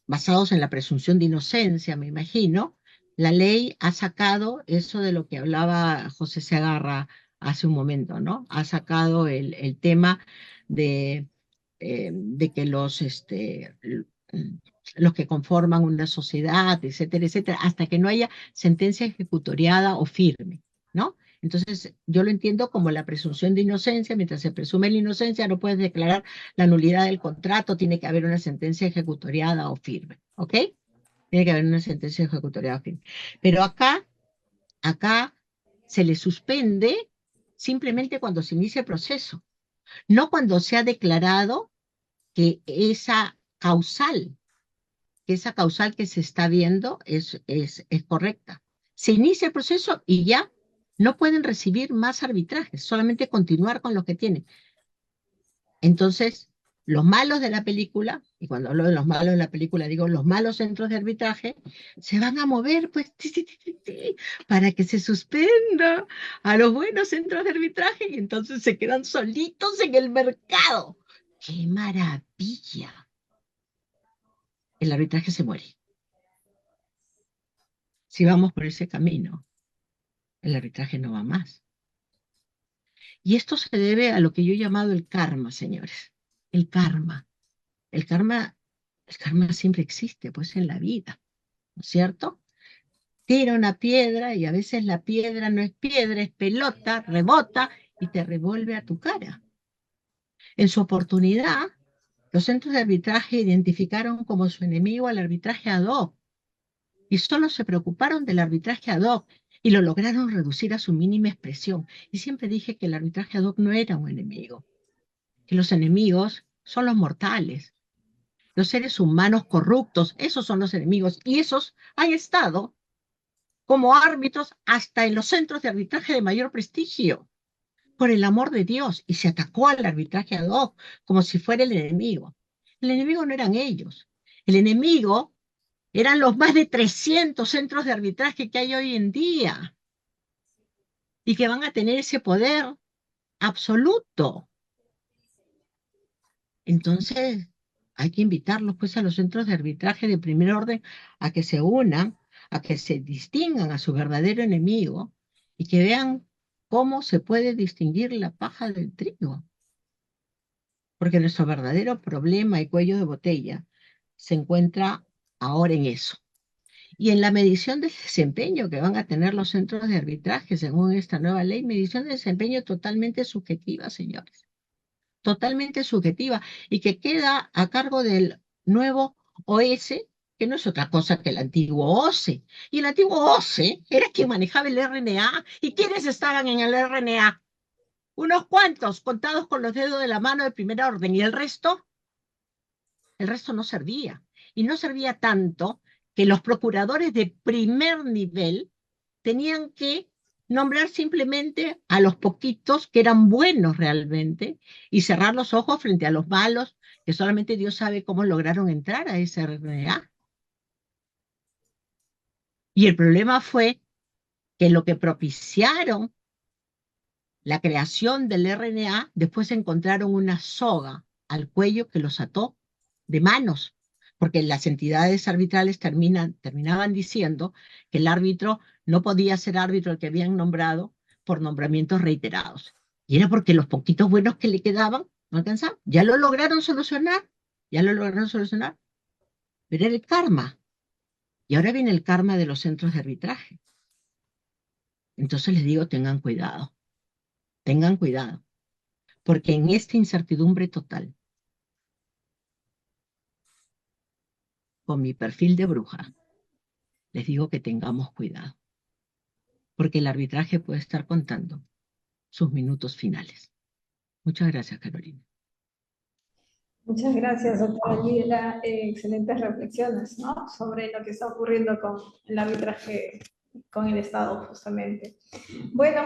basados en la presunción de inocencia, me imagino, la ley ha sacado eso de lo que hablaba José Segarra hace un momento, ¿no? Ha sacado el tema de que los que conforman una sociedad, etcétera, etcétera, hasta que no haya sentencia ejecutoriada o firme, ¿no? Entonces, yo lo entiendo como la presunción de inocencia. Mientras se presume la inocencia, no puedes declarar la nulidad del contrato, tiene que haber una sentencia ejecutoriada o firme, ¿ok? Tiene que haber una sentencia ejecutoriada o firme. Pero acá se le suspende simplemente cuando se inicia el proceso, no cuando se ha declarado que esa causal que se está viendo es correcta. Se inicia el proceso y ya no pueden recibir más arbitrajes, solamente continuar con lo que tienen. Entonces, los malos de la película, y cuando hablo de los malos de la película digo los malos centros de arbitraje, se van a mover pues para que se suspenda a los buenos centros de arbitraje y entonces se quedan solitos en el mercado. ¡Qué maravilla! El arbitraje se muere. Si vamos por ese camino, el arbitraje no va más. Y esto se debe a lo que yo he llamado el karma, señores. El karma. El karma, el karma siempre existe, pues en la vida, ¿no es cierto? Tira una piedra y a veces la piedra no es piedra, es pelota, rebota y te revuelve a tu cara. En su oportunidad, los centros de arbitraje identificaron como su enemigo al arbitraje ad hoc y solo se preocuparon del arbitraje ad hoc y lo lograron reducir a su mínima expresión. Y siempre dije que el arbitraje ad hoc no era un enemigo, que los enemigos son los mortales, los seres humanos corruptos, esos son los enemigos, y esos han estado como árbitros hasta en los centros de arbitraje de mayor prestigio, por el amor de Dios, y se atacó al arbitraje ad hoc como si fuera el enemigo. El enemigo no eran ellos, el enemigo eran los más de 300 centros de arbitraje que hay hoy en día y que van a tener ese poder absoluto. Entonces, hay que invitarlos pues a los centros de arbitraje de primer orden a que se unan, a que se distingan a su verdadero enemigo y que vean cómo se puede distinguir la paja del trigo. Porque nuestro verdadero problema y cuello de botella se encuentra ahora en eso. Y en la medición de desempeño que van a tener los centros de arbitraje según esta nueva ley, medición de desempeño totalmente subjetiva, señores. Totalmente subjetiva y que queda a cargo del nuevo OS, que no es otra cosa que el antiguo OCE. Y el antiguo OCE era quien manejaba el RNA. ¿Y quiénes estaban en el RNA? Unos cuantos, contados con los dedos de la mano de primera orden. ¿Y el resto? El resto no servía. Y no servía tanto que los procuradores de primer nivel tenían que nombrar simplemente a los poquitos que eran buenos realmente y cerrar los ojos frente a los malos, que solamente Dios sabe cómo lograron entrar a ese RNA. Y el problema fue que lo que propiciaron la creación del RNA, después encontraron una soga al cuello que los ató de manos, porque las entidades arbitrales terminaban diciendo que el árbitro no podía ser árbitro el que habían nombrado por nombramientos reiterados. Y era porque los poquitos buenos que le quedaban no alcanzaban. Ya lo lograron solucionar, pero era el karma. Y ahora viene el karma de los centros de arbitraje. Entonces les digo, tengan cuidado, porque en esta incertidumbre total, con mi perfil de bruja, les digo que tengamos cuidado, porque el arbitraje puede estar contando sus minutos finales. Muchas gracias, Carolina. Muchas gracias, doctora Lila. Excelentes reflexiones, ¿no? Sobre lo que está ocurriendo con el arbitraje con el Estado, justamente. Bueno,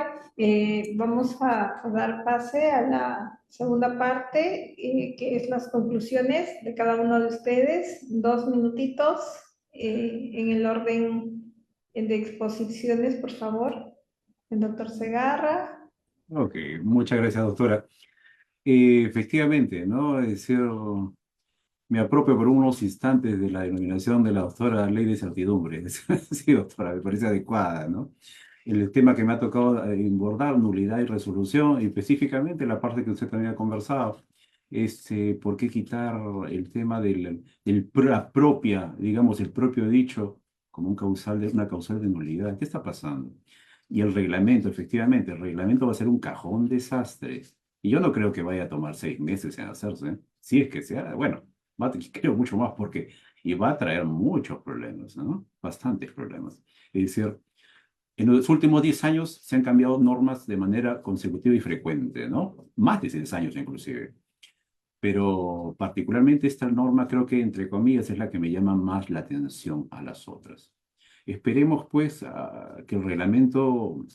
vamos a dar pase a la segunda parte, que es las conclusiones de cada uno de ustedes. 2 minutitos en el orden de exposiciones, por favor. El doctor Segarra. Ok, muchas gracias, doctora. Efectivamente, ¿no? Es decir, me apropio por unos instantes de la denominación de la doctora Ley de Certidumbre. Sí, doctora, me parece adecuada, ¿no? El tema que me ha tocado abordar, nulidad y resolución, y específicamente la parte que usted también ha conversado, ¿Por qué quitar el tema la propia, digamos, el propio dicho como una causal de nulidad? ¿Qué está pasando? Y el reglamento, efectivamente, el reglamento va a ser un cajón desastre. Y yo no creo que vaya a tomar 6 meses en hacerse, ¿eh? Si es que sea, bueno, creo mucho más porque y va a traer muchos problemas, ¿no? Bastantes problemas. Es decir, en los últimos 10 años se han cambiado normas de manera consecutiva y frecuente, ¿no? Más de 10 años inclusive. Pero particularmente esta norma creo que, entre comillas, es la que me llama más la atención a las otras. Esperemos, pues, que el reglamento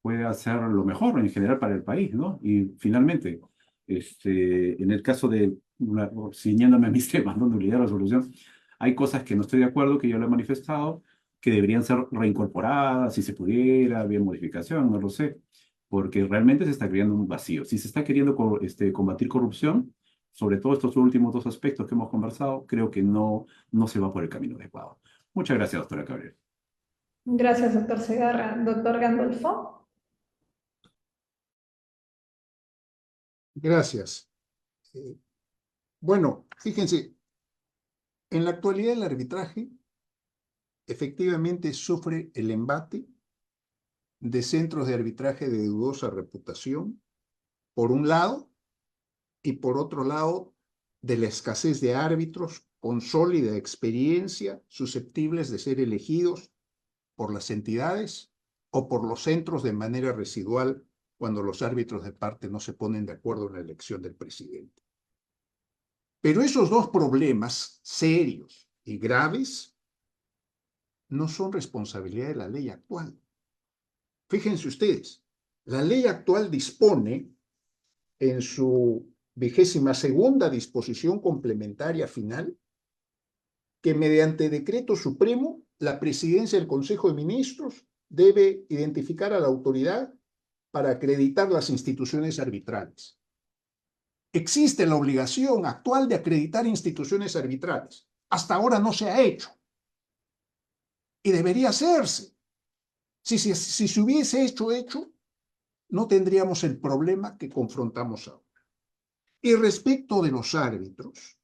pueda hacer lo mejor en general para el país, ¿no? Y finalmente, en el caso de, ciñéndome a mis temas, ¿no? Nulidad de resolución, hay cosas que no estoy de acuerdo, que yo lo he manifestado, que deberían ser reincorporadas, si se pudiera, bien modificación, no lo sé, porque realmente se está creando un vacío. Si se está queriendo combatir corrupción, sobre todo estos últimos dos aspectos que hemos conversado, creo que no se va por el camino adecuado. Muchas gracias, doctora Cabrera. Gracias, doctor Segarra. Doctor Gandolfo. Gracias. Bueno, fíjense, en la actualidad el arbitraje efectivamente sufre el embate de centros de arbitraje de dudosa reputación, por un lado, y por otro lado, de la escasez de árbitros con sólida experiencia susceptibles de ser elegidos por las entidades o por los centros de manera residual cuando los árbitros de parte no se ponen de acuerdo en la elección del presidente. Pero esos dos problemas serios y graves no son responsabilidad de la ley actual. Fíjense ustedes, la ley actual dispone en su 22ª disposición complementaria final que mediante decreto supremo la presidencia del Consejo de Ministros debe identificar a la autoridad para acreditar las instituciones arbitrales. Existe la obligación actual de acreditar instituciones arbitrales. Hasta ahora no se ha hecho. Y debería hacerse. Si se hubiese hecho, no tendríamos el problema que confrontamos ahora. Y respecto de los árbitros,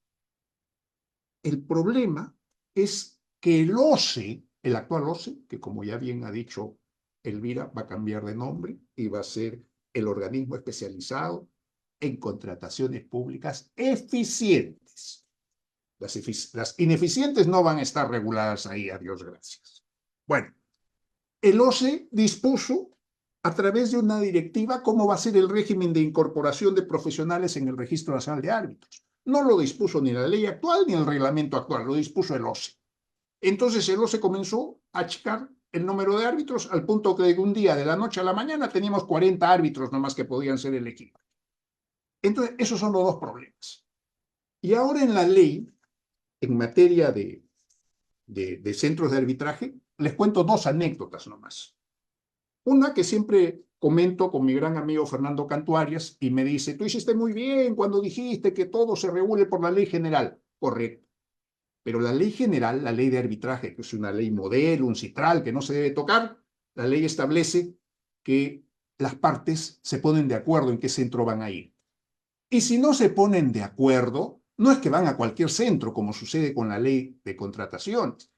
el problema es que el OCE, el actual OCE, que como ya bien ha dicho Elvira, va a cambiar de nombre y va a ser el organismo especializado en contrataciones públicas eficientes. Las ineficientes no van a estar reguladas ahí, a Dios gracias. Bueno, el OCE dispuso a través de una directiva cómo va a ser el régimen de incorporación de profesionales en el Registro Nacional de Árbitros. No lo dispuso ni la ley actual ni el reglamento actual, lo dispuso el OCE. Entonces el OCE comenzó a achicar el número de árbitros al punto que de un día, de la noche a la mañana, teníamos 40 árbitros nomás que podían ser elegidos. Entonces, esos son los dos problemas. Y ahora en la ley, en materia de centros de arbitraje, les cuento dos anécdotas nomás. Una que siempre comento con mi gran amigo Fernando Cantuarias y me dice, tú hiciste muy bien cuando dijiste que todo se regule por la ley general. Correcto. Pero la ley general, la ley de arbitraje, que es una ley modelo, un citral que no se debe tocar, la ley establece que las partes se ponen de acuerdo en qué centro van a ir. Y si no se ponen de acuerdo, no es que van a cualquier centro, como sucede con la ley de contrataciones.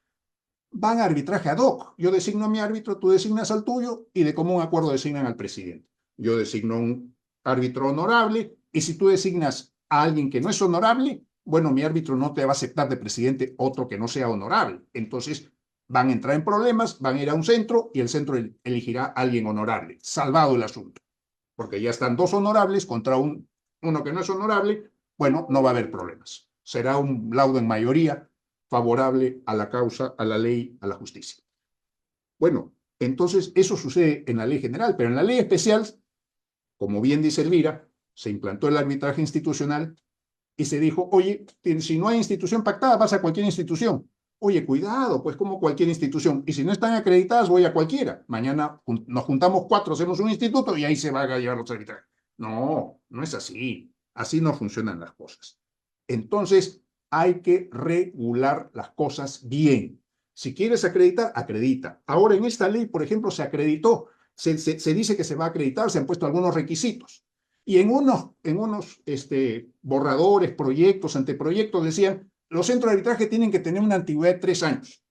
Van a arbitraje ad hoc. Yo designo a mi árbitro, tú designas al tuyo, y de común acuerdo designan al presidente. Yo designo un árbitro honorable, y si tú designas a alguien que no es honorable, bueno, mi árbitro no te va a aceptar de presidente otro que no sea honorable. Entonces, van a entrar en problemas, van a ir a un centro, y el centro elegirá a alguien honorable. Salvado el asunto. Porque ya están dos honorables contra uno que no es honorable, bueno, no va a haber problemas. Será un laudo en mayoría favorable a la causa, a la ley, a la justicia. Bueno, entonces eso sucede en la ley general, pero en la ley especial, como bien dice Elvira, se implantó el arbitraje institucional y se dijo, oye, si no hay institución pactada, vas a cualquier institución. Oye, cuidado, pues como cualquier institución. Y si no están acreditadas, voy a cualquiera. Mañana nos juntamos 4, hacemos un instituto y ahí se van a llevar los arbitrajes. No, no es así. Así no funcionan las cosas. Entonces, hay que regular las cosas bien. Si quieres acreditar, acredita. Ahora en esta ley, por ejemplo, se acreditó, se dice que se va a acreditar, se han puesto algunos requisitos. Y en unos borradores, proyectos, anteproyectos decían, los centros de arbitraje tienen que tener una antigüedad de 3 años.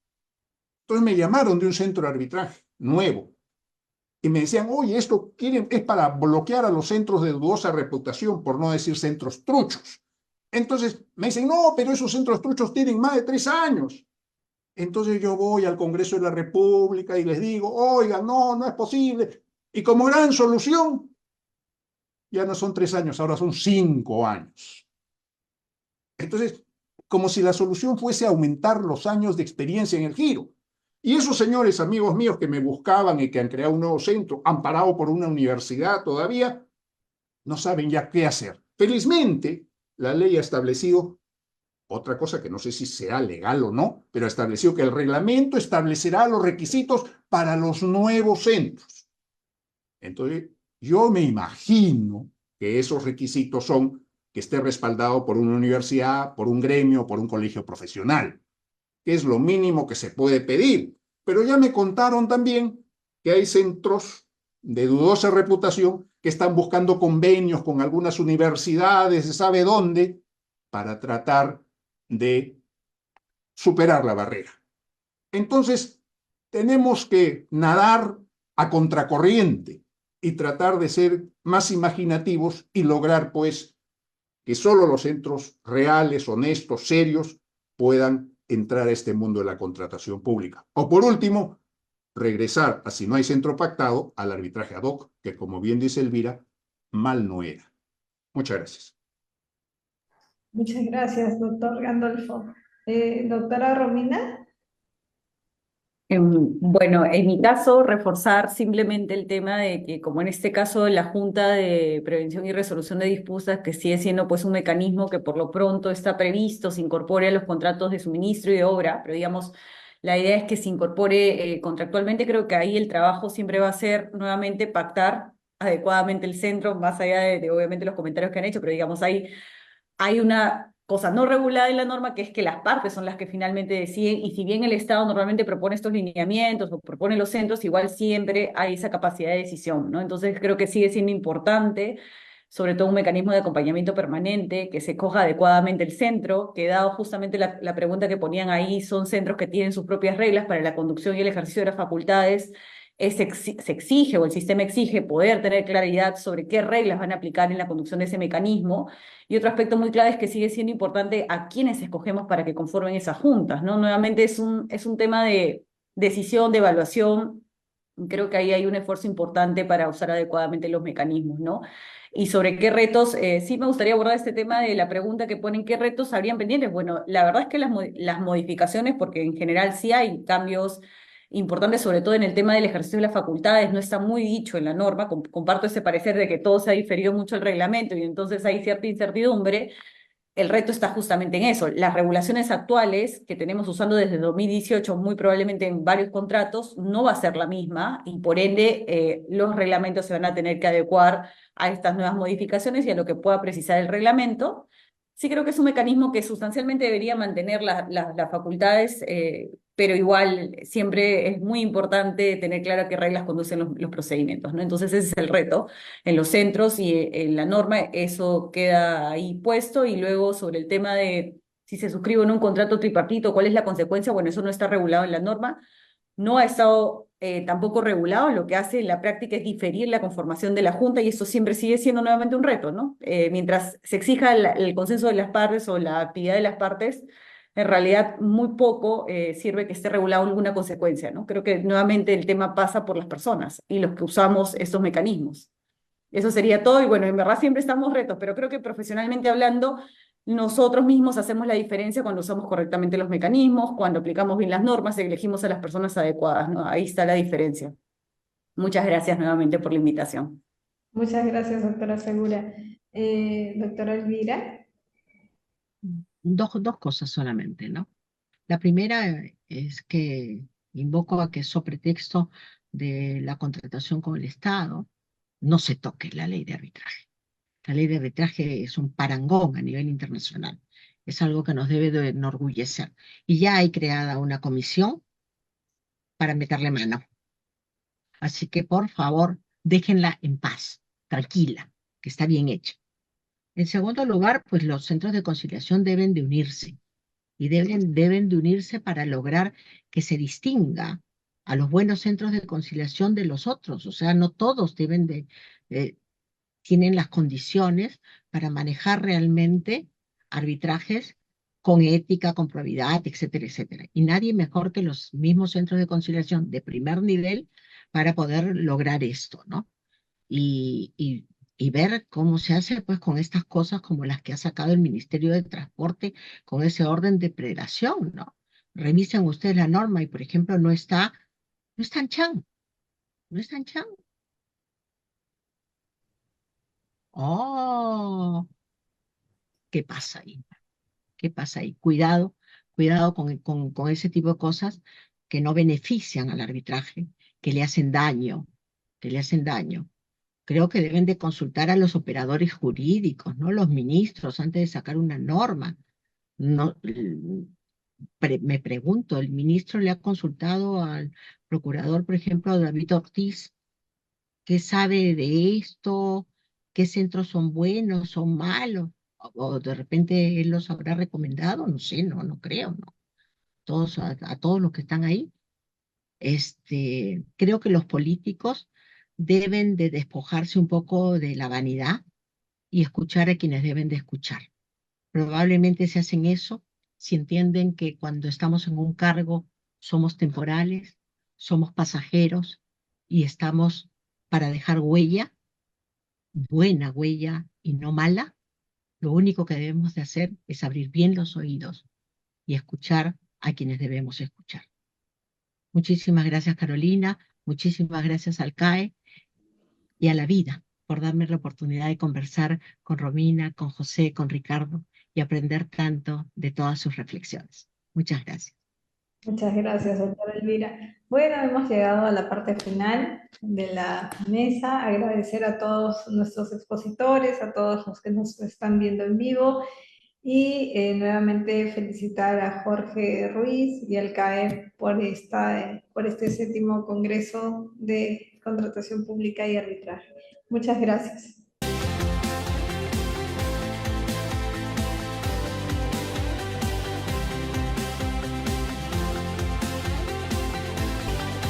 Entonces me llamaron de un centro de arbitraje nuevo y me decían, oye, esto es para bloquear a los centros de dudosa reputación, por no decir centros truchos. Entonces me dicen, no, pero esos centros truchos tienen más de 3 años. Entonces yo voy al Congreso de la República y les digo, oigan, no, no es posible. Y como gran solución, ya no son 3 años, ahora son 5 años. Entonces, como si la solución fuese aumentar los años de experiencia en el giro. Y esos señores, amigos míos que me buscaban y que han creado un nuevo centro, amparado por una universidad todavía, no saben ya qué hacer. Felizmente, la ley ha establecido otra cosa que no sé si será legal o no, pero ha establecido que el reglamento establecerá los requisitos para los nuevos centros. Entonces, yo me imagino que esos requisitos son que esté respaldado por una universidad, por un gremio, por un colegio profesional, que es lo mínimo que se puede pedir. Pero ya me contaron también que hay centros de dudosa reputación que están buscando convenios con algunas universidades, se sabe dónde, para tratar de superar la barrera. Entonces, tenemos que nadar a contracorriente y tratar de ser más imaginativos y lograr, pues, que solo los centros reales, honestos, serios, puedan entrar a este mundo de la contratación pública. O por último, regresar a, si no hay centro pactado, al arbitraje ad hoc, que como bien dice Elvira, mal no era. Muchas gracias. Muchas gracias, doctor Gandolfo. Doctora Romina. Bueno, en mi caso, reforzar simplemente el tema de que, como en este caso, la Junta de Prevención y Resolución de Disputas, que sigue siendo pues un mecanismo que por lo pronto está previsto, se incorpore a los contratos de suministro y de obra, pero digamos, la idea es que se incorpore contractualmente. Creo que ahí el trabajo siempre va a ser nuevamente pactar adecuadamente el centro, más allá de obviamente los comentarios que han hecho, pero digamos, hay una cosa no regulada en la norma, que es que las partes son las que finalmente deciden, y si bien el Estado normalmente propone estos lineamientos o propone los centros, igual siempre hay esa capacidad de decisión, ¿no? Entonces creo que sigue siendo importante, sobre todo un mecanismo de acompañamiento permanente, que se coja adecuadamente el centro, que dado justamente la pregunta que ponían ahí, son centros que tienen sus propias reglas para la conducción y el ejercicio de las facultades. Se exige, o el sistema exige, poder tener claridad sobre qué reglas van a aplicar en la conducción de ese mecanismo. Y otro aspecto muy clave es que sigue siendo importante a quiénes escogemos para que conformen esas juntas, ¿no? Nuevamente es un tema de decisión, de evaluación. Creo que ahí hay un esfuerzo importante para usar adecuadamente los mecanismos, ¿no? Y sobre qué retos, sí me gustaría abordar este tema de la pregunta que ponen, ¿qué retos habrían pendientes? Bueno, la verdad es que las modificaciones, porque en general sí hay cambios importantes, sobre todo en el tema del ejercicio de las facultades, no está muy dicho en la norma. Comparto ese parecer de que todo se ha diferido mucho el reglamento y entonces hay cierta incertidumbre. El reto está justamente en eso. Las regulaciones actuales que tenemos usando desde 2018, muy probablemente en varios contratos, no va a ser la misma, y por ende los reglamentos se van a tener que adecuar a estas nuevas modificaciones y a lo que pueda precisar el reglamento. Sí creo que es un mecanismo que sustancialmente debería mantener las facultades, pero igual siempre es muy importante tener claro qué reglas conducen los procedimientos, ¿no? Entonces ese es el reto en los centros, y en la norma eso queda ahí puesto. Y luego sobre el tema de si se suscribe en un contrato tripartito, ¿cuál es la consecuencia? Bueno, eso no está regulado en la norma. No ha estado tampoco regulado. Lo que hace en la práctica es diferir la conformación de la Junta, y eso siempre sigue siendo nuevamente un reto, ¿no? Mientras se exija el consenso de las partes o la actividad de las partes, en realidad muy poco sirve que esté regulado alguna consecuencia, ¿no? Creo que nuevamente el tema pasa por las personas y los que usamos estos mecanismos. Eso sería todo, y bueno, en verdad siempre estamos retos, pero creo que profesionalmente hablando, nosotros mismos hacemos la diferencia cuando usamos correctamente los mecanismos, cuando aplicamos bien las normas y elegimos a las personas adecuadas, ¿no? Ahí está la diferencia. Muchas gracias nuevamente por la invitación. Muchas gracias, doctora Segura. Doctora Elvira. Dos cosas solamente, ¿no? La primera es que invoco a que, sobre pretexto de la contratación con el Estado, no se toque la ley de arbitraje. La ley de arbitraje es un parangón a nivel internacional. Es algo que nos debe de enorgullecer. Y ya hay creada una comisión para meterle mano. Así que, por favor, déjenla en paz, tranquila. que está bien hecha. En segundo lugar, pues los centros de conciliación deben de unirse y deben de unirse para lograr que se distinga a los buenos centros de conciliación de los otros. O sea, no todos tienen las condiciones para manejar realmente arbitrajes con ética, con probidad, etcétera, etcétera. Y nadie mejor que los mismos centros de conciliación de primer nivel para poder lograr esto, ¿no? Y ver cómo se hace pues con estas cosas como las que ha sacado el Ministerio de Transporte con ese orden de predación, ¿no? Revisen ustedes la norma y, por ejemplo, no está en Chan, no está en Chan. Oh, ¿qué pasa ahí? ¿Qué pasa ahí? Cuidado, cuidado con ese tipo de cosas que no benefician al arbitraje, que le hacen daño, que le hacen daño. Creo que deben de consultar a los operadores jurídicos, ¿no? Los ministros, antes de sacar una norma. No, me pregunto, ¿el ministro le ha consultado al procurador, por ejemplo, a David Ortiz, qué sabe de esto? ¿Qué centros son buenos, son malos? O de repente él los habrá recomendado, no sé, no creo, ¿no? Todos, a todos los que están ahí. Creo que los políticos deben de despojarse un poco de la vanidad y escuchar a quienes deben de escuchar. Probablemente se hacen eso si entienden que cuando estamos en un cargo somos temporales, somos pasajeros y estamos para dejar huella, buena huella y no mala. Lo único que debemos de hacer es abrir bien los oídos y escuchar a quienes debemos escuchar. Muchísimas gracias, Carolina. Muchísimas gracias al CAE y a la vida por darme la oportunidad de conversar con Romina, con José, con Ricardo y aprender tanto de todas sus reflexiones. Muchas gracias. Muchas gracias, doctora Elvira. Bueno, hemos llegado a la parte final de la mesa. Agradecer a todos nuestros expositores, a todos los que nos están viendo en vivo y nuevamente felicitar a Jorge Ruiz y al CAE por este 7º Congreso de Contratación Pública y Arbitraje. Muchas gracias.